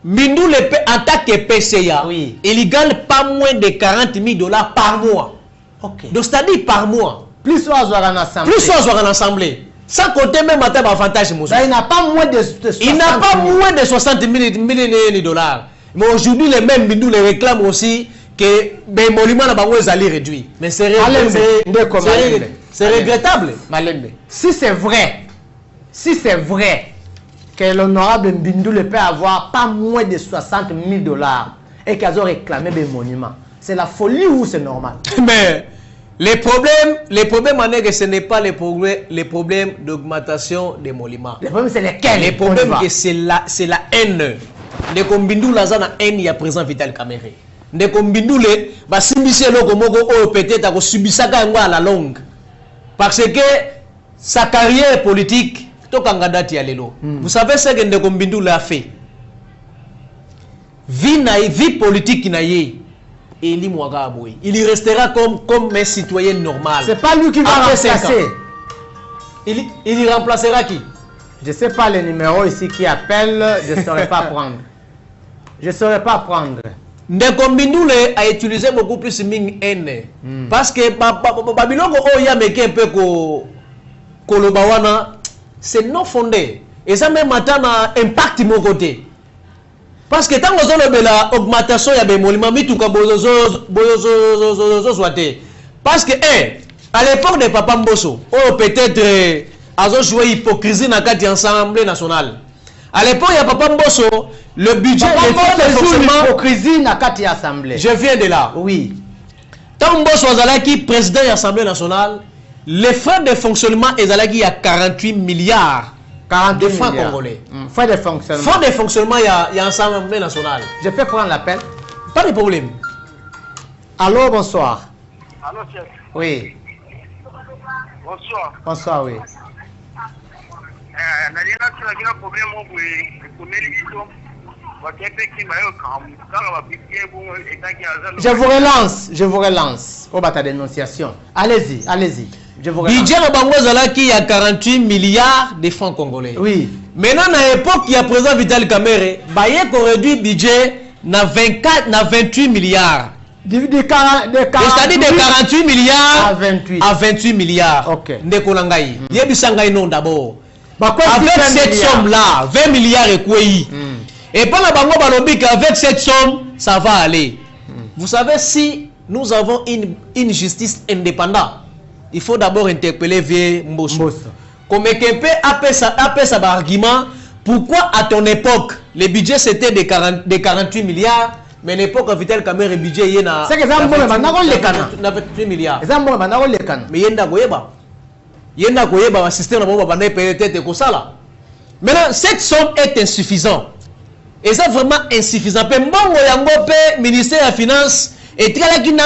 Mbindu le en tant que PCA, oui. Il gagne pas moins de $40,000 par mois. Okay. Donc c'est-à-dire par mois. Plus on soit en assemblée. Plus on soit en assemblée. Sans compter même en termes d'avantages. Il n'a pas moins de 60 Il n'a pas moins de 60 000 $. Mais aujourd'hui, les mêmes nous les réclament aussi que les monuments là-bas allaient réduire. Mais c'est regrettable. Si c'est vrai que l'honorable Mbindou peut avoir pas moins de 60 000 $ et qu'ils ont réclamé des monuments. C'est la folie ou c'est normal? Mais les problèmes en est que ce n'est pas les problèmes d'augmentation des monuments. Les problèmes c'est lesquels? Les problèmes que c'est la haine. Les combindou la zana haine il y a présent Vital Kamere. Les combindou les va subir le komoko peut-être à subir ça à la longue. Parce que sa carrière politique to kangandati ya lelo. Vous savez ce que les combindou l'a fait. Vie politique na yé. Eli Mouaga Aboui. Il restera comme un citoyen normal. C'est pas lui qui va remplacer. Il remplacera qui? Je ne sais pas le numéro ici qui appelle, je ne saurais pas prendre. Je ne saurais pas prendre. Ndekombindule a utilisé beaucoup plus Ming N. Parce que Babilongo Oyameke un peu Kolobawana, c'est non fondé. Et ça même maintenant impact mon côté. Parce que tant que vous avez l'augmentation, il y a des monuments, parce que, à l'époque de Papa Mbosso, peut-être, ils ont joué hypocrisie dans l'Assemblée nationale. À l'époque, il y a Papa Mbosso, le budget de fonctionnement. Je viens de là. Oui. Tant Mbosso est président de l'Assemblée nationale, les frais de fonctionnement, il y a 48 milliards. 42 de francs milliards. congolais. Frais de fonctionnement. Fonds de fonctionnement, il y a l'Assemblée nationale. Je peux prendre l'appel? Pas de problème. Allô, bonsoir. Allô, chef. Oui. Bonsoir. Bonsoir, oui. Je vous relance. Au bas ta dénonciation. Allez-y, allez-y. Je vous relance. Budget il y a 48 milliards de francs congolais. Oui. Maintenant, à l'époque, il y a président Vital Kamerhe, Bayek a réduit le budget à 28 milliards. C'est-à-dire de 48 milliards à 28 milliards. Ok. Ndekolangai. Yebisangai non d'abord. Avec cette somme-là, 20 milliards et quoi. Et pas la bango balobik, avec cette somme, ça va aller. Vous savez, si nous avons une justice indépendante, il faut d'abord interpeller Vieux Mbosso. Comme Kempe a sa argument, pourquoi à ton époque, le budget c'était de 48 milliards, mais à l'époque, Vital Kamerhe, le budget il y a 28 milliards. Mais il y a un système maintenant, cette somme est insuffisante. Et c'est vraiment insuffisant. Le ministère des Finances est très bien dans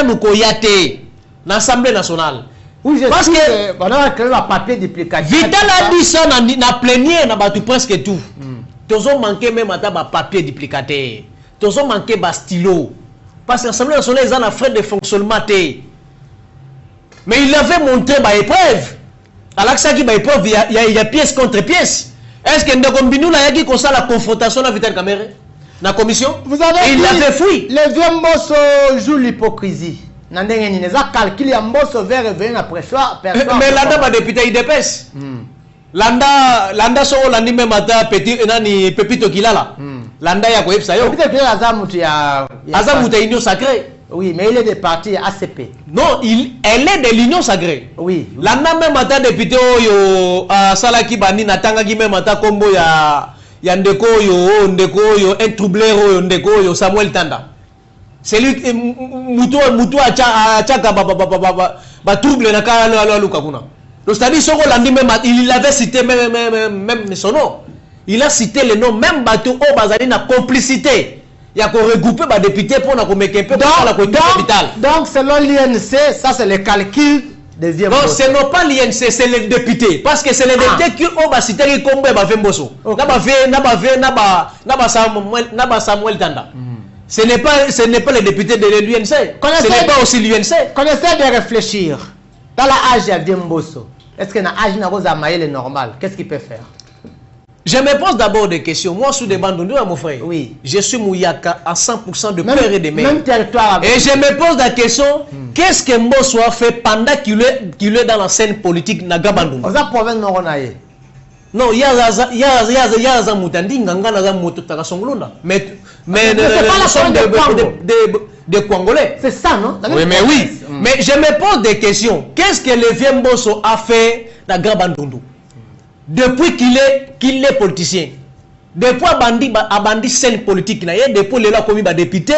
l'Assemblée nationale. Oui, parce que papier duplicatif. Vital a dit ça dans la plénière, presque tout. Tous ont manqué même à papier duplicateur. Tous ont manqué de stylo. Parce que l'Assemblée nationale est en frais de fonctionnement. Mais il avait montré par épreuve. Alors que il y a pièce contre pièce. Est-ce que Ndekombindou a dit qu'on la confrontation avec Vital Kamerhe dans la commission? Vous avez il l'avait fui. Le vieux Mbosso joue l'hypocrisie. Mais Landa va député il dépêche. Landa so landi même ata petit nani Pepito Kilala. Landa ya ko epsa yo. Pepito Kilala azamutu ya azamutu union sacrée. Oui, mais il est des partis ACP. Non, elle est de l'union sacrée. Oui. Landa même ata député yo salaki bani natanga ki même ata kombo ya ndeko yo un troubleur yo ndeko yo Samuel Tanda. C'est lui qui mutu a chaka ba trouble na kala luka kuna. C'est-à-dire soko landi même il avait cité même son nom. Il a cité le nom même bateau au bazali na complicité. Il y a qu'on regrouper ba député pour na commettre un peu dans la capitale. Donc selon l'INC, ça c'est le calcul des vieux. Non, ce n'est pas l'INC, c'est les députés parce que c'est les députés qui ont cité qui combe ba Mbosso. Na ba Samuel Tanda. Ce n'est pas les députés de l'UNC. Ce n'est pas aussi l'UNC. Connaissez de réfléchir. Dans la âge de Mbosso, est-ce que dans l'âge de normal, qu'est-ce qu'il peut faire? Je me pose d'abord des questions. Moi, sous des bandes, mon frère, oui. Je suis Mouyaka à 100% de peur et de mère. Même territoire. Et je me pose la question, qu'est-ce que Mbosso a fait pendant qu'il est dans la scène politique Nagabandou? Non, il y a un moutandi, mais nous sommes des Congolais. C'est ça, non? Oui, mais oui. Mais je me pose des questions. Qu'est-ce que le vieux Mbosso a fait dans Grabandundu depuis qu'il est politicien? Depuis abandi scène politique, depuis il a commis député,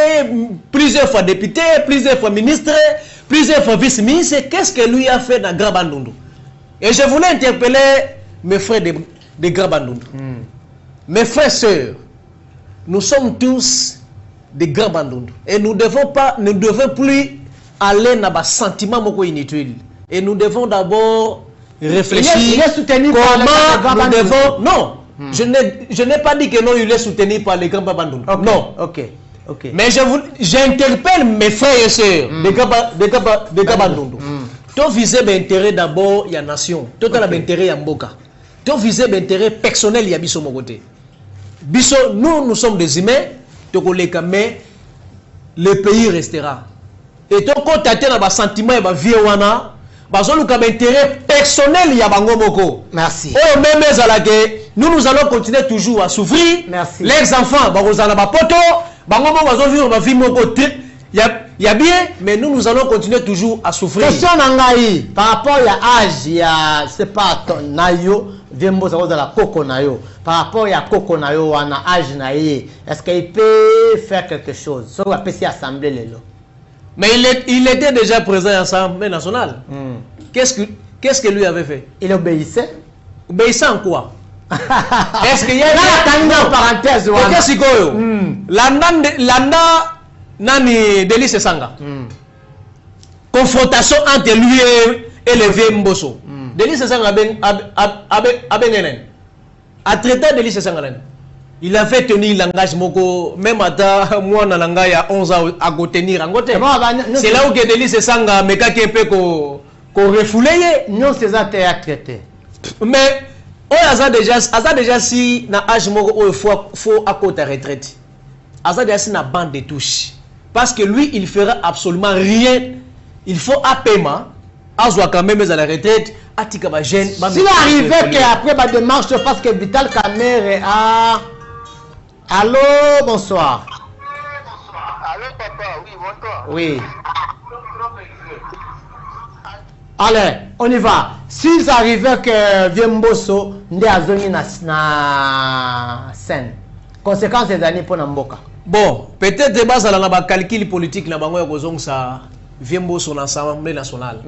plusieurs fois député, plusieurs fois ministre, plusieurs fois vice-ministre. Qu'est-ce que lui a fait dans Grabandundu? Et je voulais interpeller mes frères de Grabandundu. Mes frères et sœurs, nous sommes tous des Grabandundu. Et nous ne devons plus aller dans le sentiment inutile. Et nous devons d'abord réfléchir comment nous devons... Non, je n'ai pas dit que non, il est soutenu par les Grabandundu. Okay. Non. Ok. Ok. Mais j'interpelle mes frères et sœurs de Kabandundu. Tu vises l'intérêt d'abord, il y a nation. Tu as l'intérêt, il y a Mboka. Tu vises l'intérêt personnel, il y a Bisso Mogote. Bisso, nous sommes des humains, mais le pays restera. Et tu as un sentiment, il y a vie, intérêt personnel, il y a Bangomoko. Merci. Oh, même nous allons continuer toujours à souffrir. Merci. Les enfants, il y a bien, mais nous allons continuer toujours à souffrir. Question Nangaï, par rapport à l'âge, il y a, c'est pas ton nayo, Viembo ça la Koko nayo. Par rapport à Koko nayo, on a âge naïe. Est-ce qu'il peut faire quelque chose? Ça va passer assemblée les lots. Mais il était déjà présent à l'Assemblée nationale. Qu'est-ce que lui avait fait? Il obéissait. Obéissant en quoi? Est-ce qu'il y a une parenthèse? Landa Nani Délice Sanga. Confrontation entre lui et le vieux Mbosso. Délice Sanga a traité Délice Sanga. Il avait tenu l'engagement, même à moi, dans l'engagement, il y a 11 ans à tenir. C'est là où Délice Sanga me peu qu'on refoulé. Non, c'est ça qui a traité. Mais, on a déjà si, dans l'âge, il faut à côté de retraite. Il a déjà si, dans la bande de touche. Parce que lui, il fera absolument rien. Il faut un paiement. Azwa quand même à la retraite. S'il arrivait qu'après ma démarche, parce que Vital Kamerhe a... Allô, bonsoir. Allô, papa, oui, bonsoir. Oui. Allez, on y va. S'il arrivait que Viemboso n'est à zone na scène, conséquence des années pour Namboka. Bon, peut-être que base à la calcul politique na bango ya ça Viemboso na l'Assemblée nationale.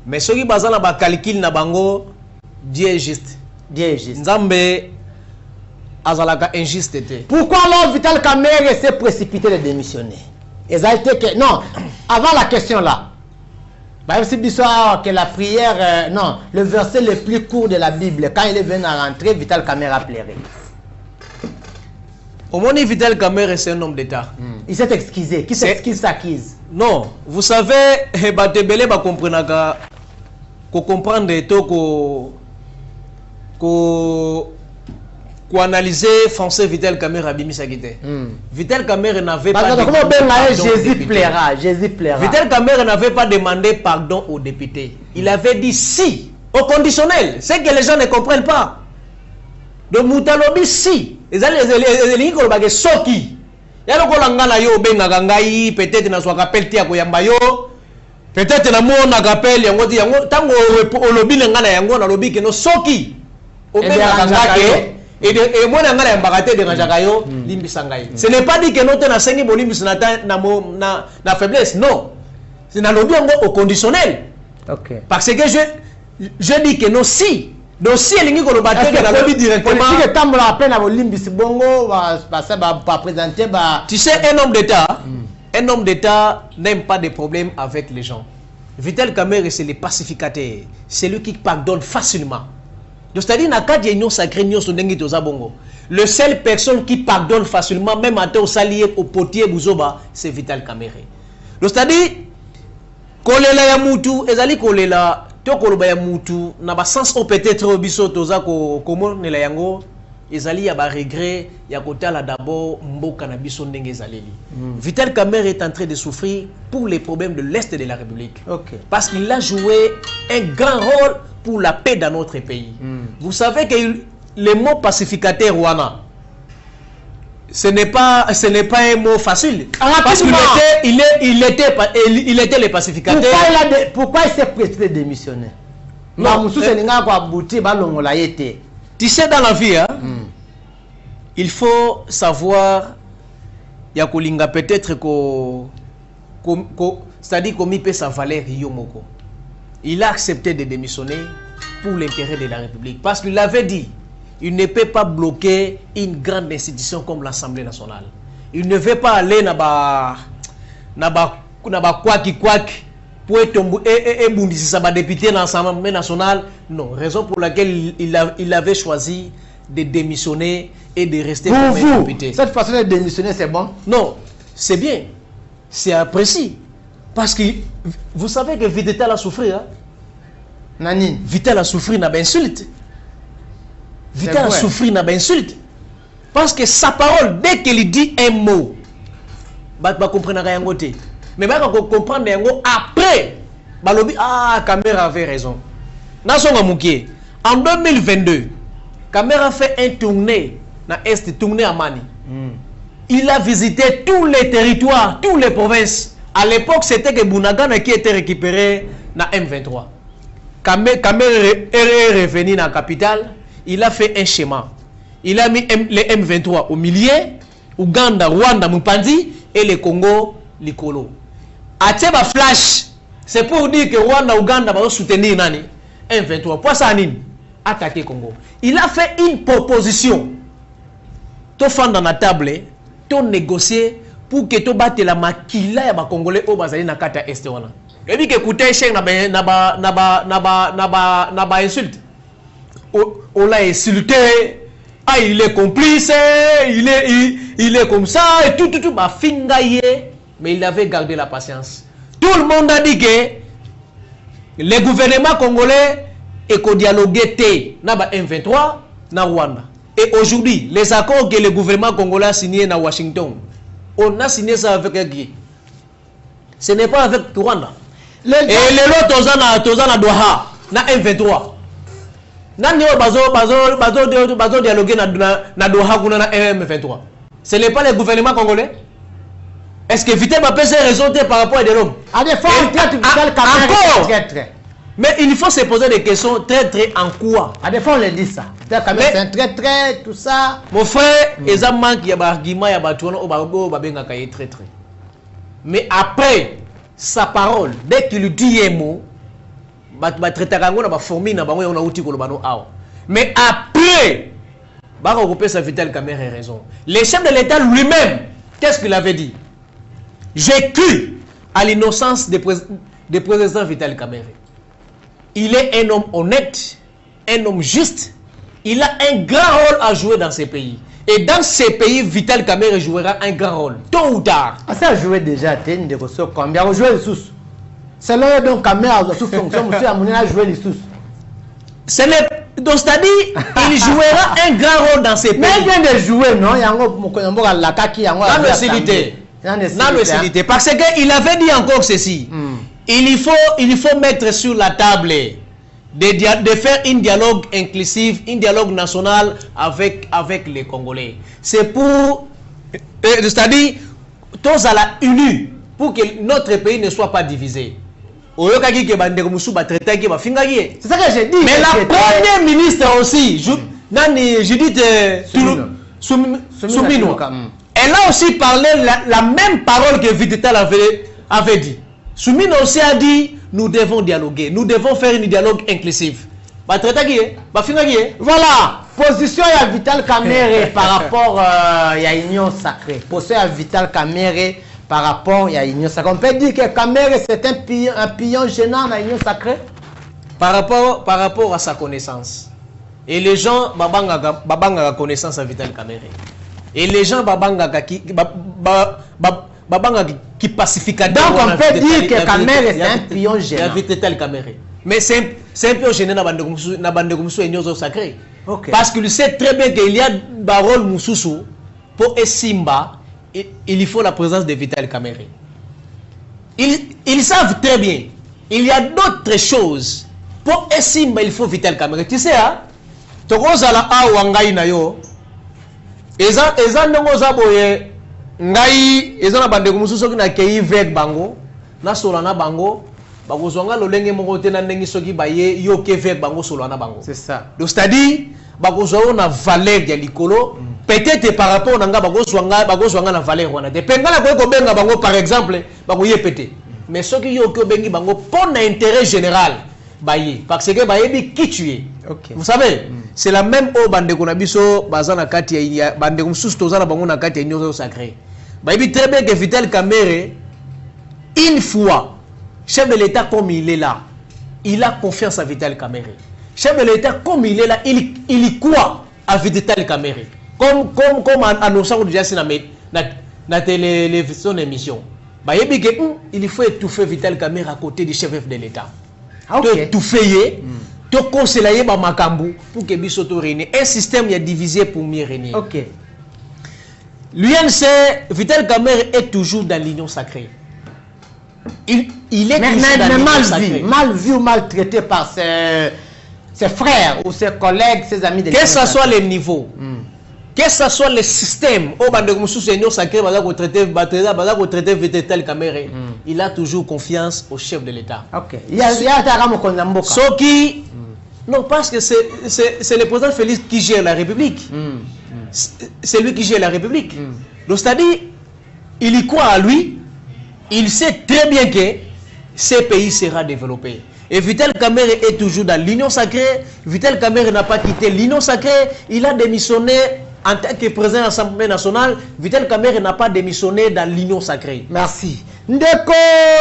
Mais ce qui base à la calcul na bango, Dieu est juste. Dieu est juste. Nzambe azalaka injuste. Pourquoi alors Vital Kamerhe s'est précipité de démissionner? Que non, avant la question là. C'est bizarre que la prière, non, le verset le plus court de la Bible, quand il est venu à rentrer, Vital Kamerhe a pleuré. Au moins, Vital Kamerhe, c'est un homme d'État. Il s'est excusé. Qui s'excuse s'acquise? Non, vous savez, Batebele va comprendre qu'on analyser français Vital Kamerhe Abimi Sagite. Vital Kamerhe n'avait pas Vital Kamerhe n'avait pas demandé pardon aux députés. Il avait dit si, au conditionnel. C'est que les gens ne comprennent pas. Donc Moutalobi si. Les gens soki. Yalo kolangana yo benga ngai peut-être na swaka pelti akoyamba yo. Peut-être na mona kapel yango tango olobi ngana yango na lobi ke no soki. Obenga ngake. Et moi, ce n'est pas dit que nous avons na faiblesse, non. C'est dans le au conditionnel. Okay. Parce que je dis que non, si. Donc si elle est dans le directement. Tu sais, un homme d'État n'aime pas de problèmes avec les gens. Vital Kamerhe, c'est le pacificateur. C'est lui qui pardonne facilement. C'est-à-dire, le seul personne qui pardonne facilement, même à au salier, au potier, Bouzoba, c'est Vital Kamerhe. C'est-à-dire, kolela ya mutu, ezali kolela, to koloba ya mutu, na ba sens on peut-être au biso toza ko komo ne la yango, ezali ya ba regret, ya kotala d'abord mboka na biso ndenge ezaleli. Vital Kamerhe est en train de souffrir pour les problèmes de l'Est de la République. Okay. Parce qu'il a joué un grand rôle pour la paix dans notre pays. Vous savez que le mot pacificateur Rwanda, ce n'est pas un mot facile. Parce qu'il était le pacificateur. Pourquoi il s'est précipité de démissionner? Non, tu sais, dans la vie, hein, il faut savoir, il y a peut-être c'est-à-dire qu'on peut sa valeur Yomoko. Il a accepté de démissionner pour l'intérêt de la République. Parce qu'il avait dit, il ne peut pas bloquer une grande institution comme l'Assemblée nationale. Il ne veut pas aller pour être député dans l'Assemblée nationale. Non, raison pour laquelle il avait choisi de démissionner et de rester comme député. Cette façon de démissionner, c'est bon? Non, c'est bien, c'est apprécié. Parce que vous savez que Vital a souffert. Hein? Nani? Vital a souffert n'a insulte. Vital a souffert n'a insulte. Parce que sa parole, dès qu'il dit un mot, bah comprendre rien côté. Mais bah comprendre un mot après, bah le ah Caméra avait raison. En 2022, Caméra fait un tournée dans Est, tournée à Mani. Il a visité tous les territoires, toutes les provinces. À l'époque, c'était que Bounagana qui était récupéré dans M23. Caméra est revenu dans la capitale. Il a fait un schéma. Il a mis les M23 au milieu, Ouganda, Rwanda, Mupandi et le Congo, Likolo. Ateba flash, c'est pour dire que Rwanda, Ouganda va soutenir Nani M23. Pour ça, attaquer Congo. Il a fait une proposition. Tu fais dans la table, tu négocier pour que tu battes la maquilla des Congolais au Bazali na kata Est. Et puis que écoutez, chèque n'a pas insulte. On l'a insulté. Ah, il est complice, il est comme ça, et tout, bah, mais il avait gardé la patience. Tout le monde a dit que le gouvernement congolais est dialogué na M23, na Rwanda. Et aujourd'hui, les accords que le gouvernement congolais a signés à Washington, on a signé ça avec qui? Ce n'est pas avec Rwanda. Et les autres, Tozana Doha, na M23. Nani bazo dialoguer na Doha kuna na M23. Ce n'est pas le gouvernement congolais. Est-ce que Vital va passer raison par rapport à des hommes? Encore. Mais il faut se poser des questions très en quoi? À des fois on le dit ça. C'est très tout ça. Mon frère, ils ont manqué d'arguments, il y a très. Mais après sa parole, dès qu'il dit un mot, mais après, Vital Caméra a raison. Le chef de l'État lui-même, qu'est-ce qu'il avait dit? J'ai cru à l'innocence du président Vital Caméra. Il est un homme honnête, un homme juste. Il a un grand rôle à jouer dans ces pays. Et dans ces pays, Vital Caméra jouera un grand rôle, tôt ou tard. Ça a joué déjà, combien on joue les sous. C'est là donc Caméra sous fonction, monsieur Amouni a joué les sous. C'est-à-dire, il jouera un grand rôle dans ces pays. Mais il vient de jouer, non? Il y a un lucidité. Parce qu'il avait dit encore ceci. Il faut mettre sur la table de faire un dialogue inclusif, un dialogue national avec les Congolais. C'est pour, c'est-à-dire, tous à la unie, pour que notre pays ne soit pas divisé. C'est ça que j'ai dit. Mais la première ministre aussi, Judith Soumino, elle a aussi parlé la même parole que Vital avait dit. Soumino aussi a dit, nous devons dialoguer, nous devons faire un dialogue inclusif. Voilà, position à Vital Caméra par rapport à l'Union sacrée. Position à Vital Caméra par rapport à l'Union sacrée. On peut dire que Caméra c'est un pion gênant à l'Union sacrée par rapport à sa connaissance. Et les gens babanga connaissance à Vital Caméra. Et les gens babanga qui pacificateur. Donc on peut dire que Caméra c'est un pion gênant. Vital Caméra. Mais c'est un pion gênant na bande comme Union sacrée. Parce qu'il sait très bien qu'il y a Barol Moussoussou pour Simba. Il faut la présence de Vital Caméra. Ils savent très bien. Il y a d'autres choses. Pour Simba, il faut Vital Caméra. Tu sais, hein? Tu sais, Wangai na yo. Ezan nongo zaboye ngai ezana bande kumususo na kei vek bango na solana bango bakozwanga lolenge moko te na ndenge soki baye yo ke vek bango solana bango. C'est ça. Donc c'est-à-dire bakozwa na valeur ya likolo peut-être par rapport na nga bakozwanga na valeur wana te pengala ko benga bango par exemple bakoye pété mais soki yo ke bengi bango pour un intérêt général baye parce que baye bi qui tu es. Okay. Vous savez, c'est la même au bande konabiso bazana kati ya bande kumsusu tozana bango na kati ya nyozo sacré. Baye très bien que Vital Caméra une fois chef de l'État comme il est là, il a confiance à Vital Caméra. Chef de l'État comme il est là, il croit à Vital Caméra. Comme annonçant déjà na télévision émission. Il faut étouffer Vital Kamerhe à côté du chef de l'État. Étouffer, te conseiller Makambu pour que Bissoto règne. Un système est divisé pour mieux régner. Ok. L'UNC, Vital Kamerhe est toujours dans l'union sacrée. Il est mal vu ou maltraité par ses frères ou ses collègues, ses amis de l'union sacrée. Que ce soit les niveaux. Que ce soit le système, il a toujours confiance au chef de l'État. Ok. Non, parce que c'est le président Félix qui gère la République. C'est lui qui gère la République. Donc, c'est-à-dire, il y croit à lui, il sait très bien que ce pays sera développé. Et Vital Kamerhe est toujours dans l'union sacrée. Vital Kamerhe n'a pas quitté l'union sacrée. Il a démissionné. En tant que président de l'Assemblée nationale, Vital Kamerhe n'a pas démissionné dans l'union sacrée. Merci. Ndeko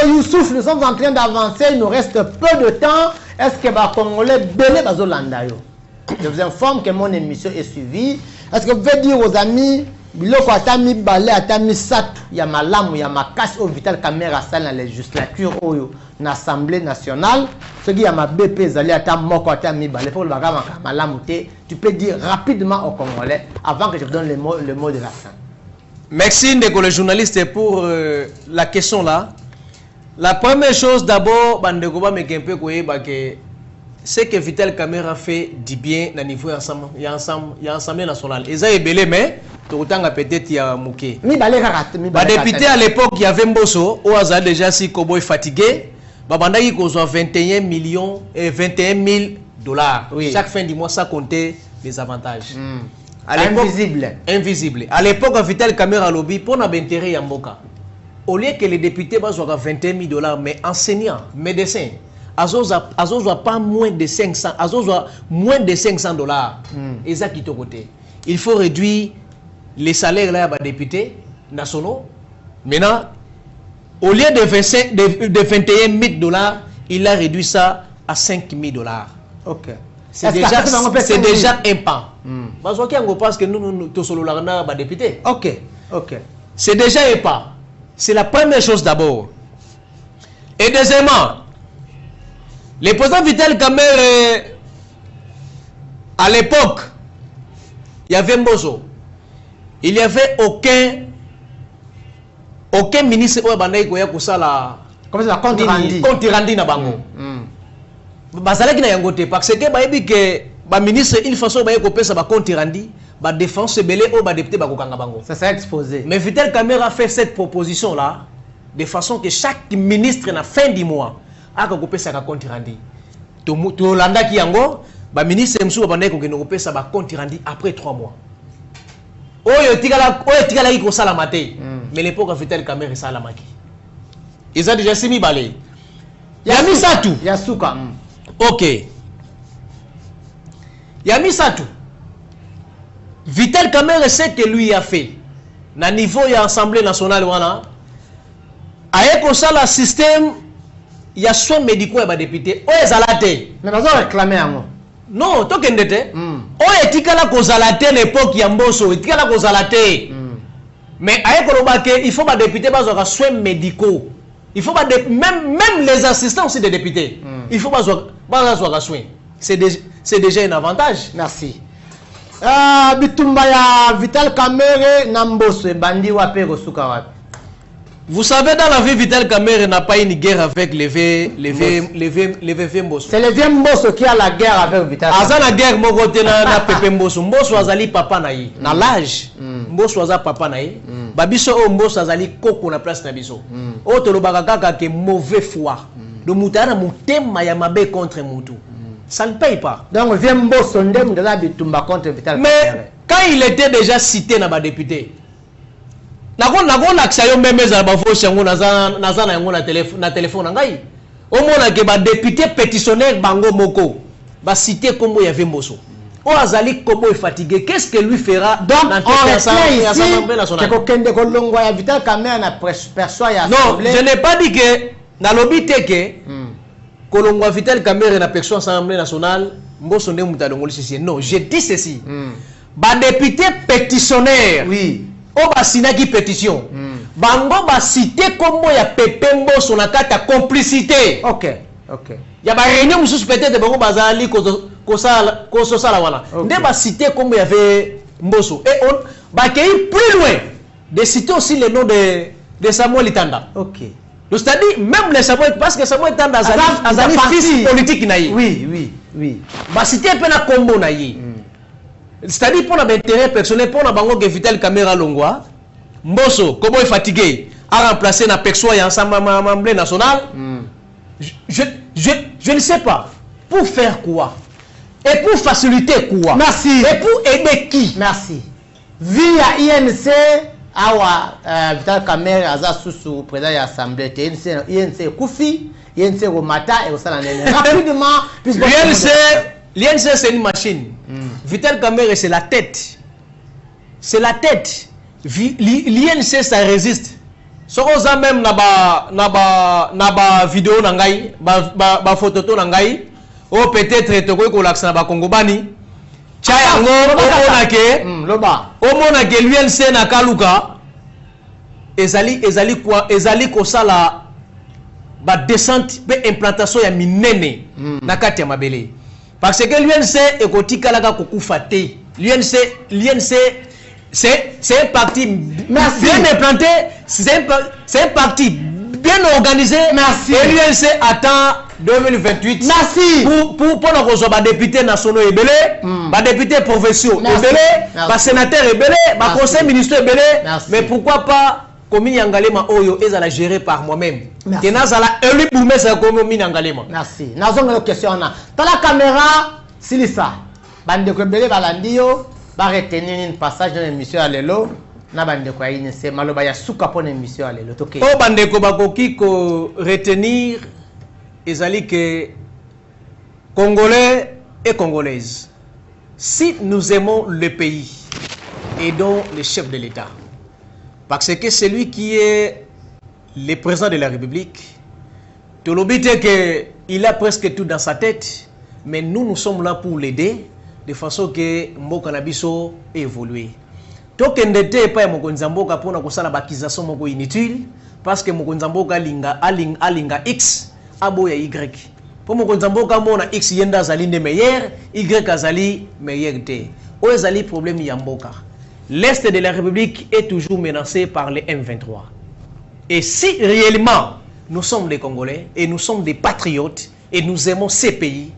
Youssouf, nous sommes en train d'avancer. Il nous reste peu de temps. Est-ce que les Congolais belé bazolanda yo? Je vous informe que mon émission est suivie. Est-ce que vous pouvez dire aux amis, biloko atami balé atami satu ya malamu ya makasi au Vital Kamerhe asali na législature oyo na Assemblée nationale, ce qui y a ma BP zali ata moko atami balé pour le bagama malamu te, tu peux dire rapidement aux Congolais avant que je vous donne le mot de la fin. Merci Ndeko le journaliste pour la question là. La première chose d'abord, c'est que Vital Kamerhe a fait du bien au niveau de l'Assemblée nationale. Ils ont ébélé, mais peut-être il y a mouké. Député à l'époque, il y avait Mbosso, où il a déjà si Kobo est fatigué. Il y a 21 millions et 21 000 dollars. Oui. Chaque fin du mois, ça comptait les avantages. Invisible. Invisible. À l'époque, Vital Kamerhe a lobby pour l'intérêt de Mboka. Au lieu que les députés aient 21 000 dollars, mais enseignants, médecins, ils n'ont pas moins de 500, moins de 500 dollars. Et ça qui est au côté. Il faut réduire les salaires là des députés nationaux. Maintenant, au lieu de 21 000 dollars, il a réduit ça à 5 000 dollars. Ok. C'est déjà un pas. Parce que nous sommes les députés. Ok. Ok. C'est déjà un pas. C'est la première chose d'abord. Et deuxièmement, le président Vital Kamerhe, à l'époque, il y avait Mbosso. Il n'y avait aucun ministre qui a compte rendu na bango. Bazalaki na yango te parce que bayebi que ba ministre il façon ba ko pesa ba compte rendu ba défense belé o ba député ba kokanga bango. Ça s'est exposé. Mais Vital Kamerhe a fait cette proposition là de façon que chaque ministre na fin du mois a ko pesa ka compte rendu. To landa ki yango ba ministre msu ba ndai ko keno pesa ba compte rendu après 3 mois. Oyo tikala ki ko sala maté. Mais l'époque Vital Kamerhe sala maki. Ils ont déjà simi balé. Yami Satu. Yasuka. Ok. Yami Satu. Vital Kamerhe sait que lui a fait. Na niveau de l'Assemblée nationale, avec ça, système, il y a soins médicaux et députés. Oh, ils ont mais ils ont réclamé à moi. Non, tu as dit. Oh, ils ont l'époque il y a Mbosso. Ils ont mais il faut que les députés aient soins médicaux. Il faut même les assistants aussi des députés. Il faut pas avoir soin. C'est déjà un avantage. Merci. Bitumba ya Vital Kamerhe na Mbosso bandi wapi kosuka wapi. Vous savez, dans la vie, Vital Kamerhe n'a pas une guerre avec les vieux Mbosso. C'est le vieux Mbosso qui a la guerre avec Vital Kamerhe. Aza la guerre mokote na Pepe Mbosso. Mbosso azali papa na ye. Na l'âge. Mbosso aza papa na ye. Babiso o Mbosso azali koko na place na biso. O tolobaka kaka ke mauvais foi. De mutana mutema ya mabe contre mutu. Ça ne paye pas. Donc vieux Mbosso ndem de la bitumba contre Vital Kamerhe. Mais quand il était déjà cité na ba député. Nakona aksayo memeza na bafo shango nazana yango na téléphone ngai. Au mona ke ba député pétitionnaire bango moko ba cité kombo ya Mbosso. O azali kombo est fatigué, qu'est-ce que lui fera dans l'Assemblée nationale? Vital Kamerhe na perçoit ya. Non, je n'ai pas dit que na lobby teke kolongwa Vital Kamerhe na perçoit l'Assemblée nationale Mbosso ndé mutalongoli ceci. Non, je dis ceci. Ba député pétitionnaire. Oui. o ba sinaki pétition bango ba cité kombo ya Pepe Mbosso na kata complicité OK. ya ba réunion mususu peut-être bango bazali ko sala wana nde ba cité kombo ya Mbosso et on ba kei plus loin de citer aussi le nom de Samuel Itanda. OK. Donc c'est-à-dire même les Samuel parce que Samuel Itanda azali fils politique na ye. Oui. Ba cité pe na kombo na ye. C'est-à-dire pour l'intérêt personnel pour na bango que Vital Caméra Longwa Mbosso comment est fatigué a remplacé na Pexoy ensemble Assemblée nationale. Je ne sais pas pour faire quoi et pour faciliter quoi. Merci. Et pour aider qui? Merci. Via INC awa Vital Caméra aza sous président de l'Assemblée INC Koufi INC Romata et au salon rapidement puisque l'INC c'est une machine. Vital Caméra c'est la tête. C'est la tête. L'INC ça résiste. Sokoza même na ba vidéo na ngai ba photo to na ngai o peut-être to ko l'accent ba Congo bani chaya ngo ona ke loba o mona ke l'INC na kaluka ezali ko sala ba descente be implantation ya minene na kati ya mabele parce que l'UNC ekotikala ka kokufa te. L'UNC c'est un parti bien implanté, c'est un parti bien organisé. Merci. Et l'UNC attend 2028 merci pour nos députés nationaux ebele, ba députés provinciaux ebele, ba sénateurs ebele, ba conseil ministre ebele, mais pourquoi pas Komi Yangalema Oyo ezala géré par moi-même. Kenazala élu bourgmestre Komi Yangalema. Merci. Nazonga une question na. Dans la caméra silisa. Bande ko belé balandio ba retenir une passage dans l'émission à lelo na bande ko ine c'est maloba ya suka pour l'émission à lelo. OK. O bande ko bakoki ko retenir ezali que Congolais et Congolaises. Si nous aimons le pays, aidons les chefs de l'État. Parce que celui qui est le président de la République, tout l'obité qu'il a presque tout dans sa tête, mais nous sommes là pour l'aider de façon que Mboka Nabiso évolue. Donc, il n'était pas Mokonzamboka pour nous faire l'accusation inutile, parce que Mokonzamboka alinga X, aboya Y. Pour Mokonzamboka, mona X yenda zali de meilleur, Y azali meilleur te. O ezali problème yamboka. L'Est de la République est toujours menacé par les M23. Et si réellement nous sommes des Congolais et nous sommes des patriotes et nous aimons ces pays,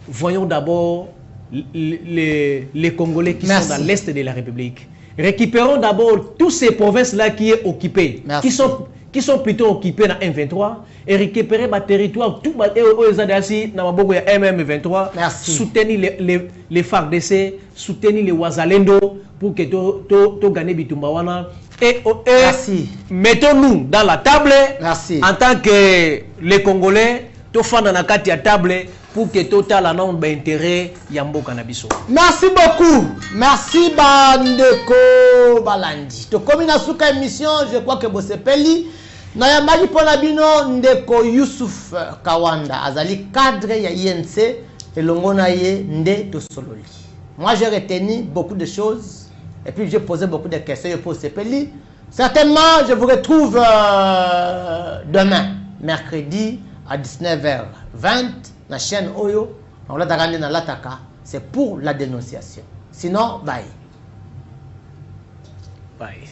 voyons d'abord les Congolais qui sont dans l'Est de la République. Récupérons d'abord toutes ces provinces-là qui sont occupées, qui sont plutôt occupées dans M23 et récupérer ma territoire, tout MM23, soutenir les FARDC, soutenir les Ouazalendo pour que tu gagnes Bitumbawana. Et mettons-nous dans la table en tant que les Congolais, tu fais dans la table pour que tu aies l'intérêt Yambo Canabiso. Merci beaucoup. Merci Bandeko Balandi. To comme na suka émission, je crois que vous sepeli. Na yamali pona bino ndeko Youssouf Kawanda azali cadre ya INC et longona ye nde to sololi. Moi j'ai retenu beaucoup de choses et puis j'ai posé beaucoup de questions pour sepeli. Certainement je vous retrouve demain mercredi à 19h20 la chaîne Oyo, on l'a regardé dans l'Ataka, c'est pour la dénonciation. Sinon, bye. Bye.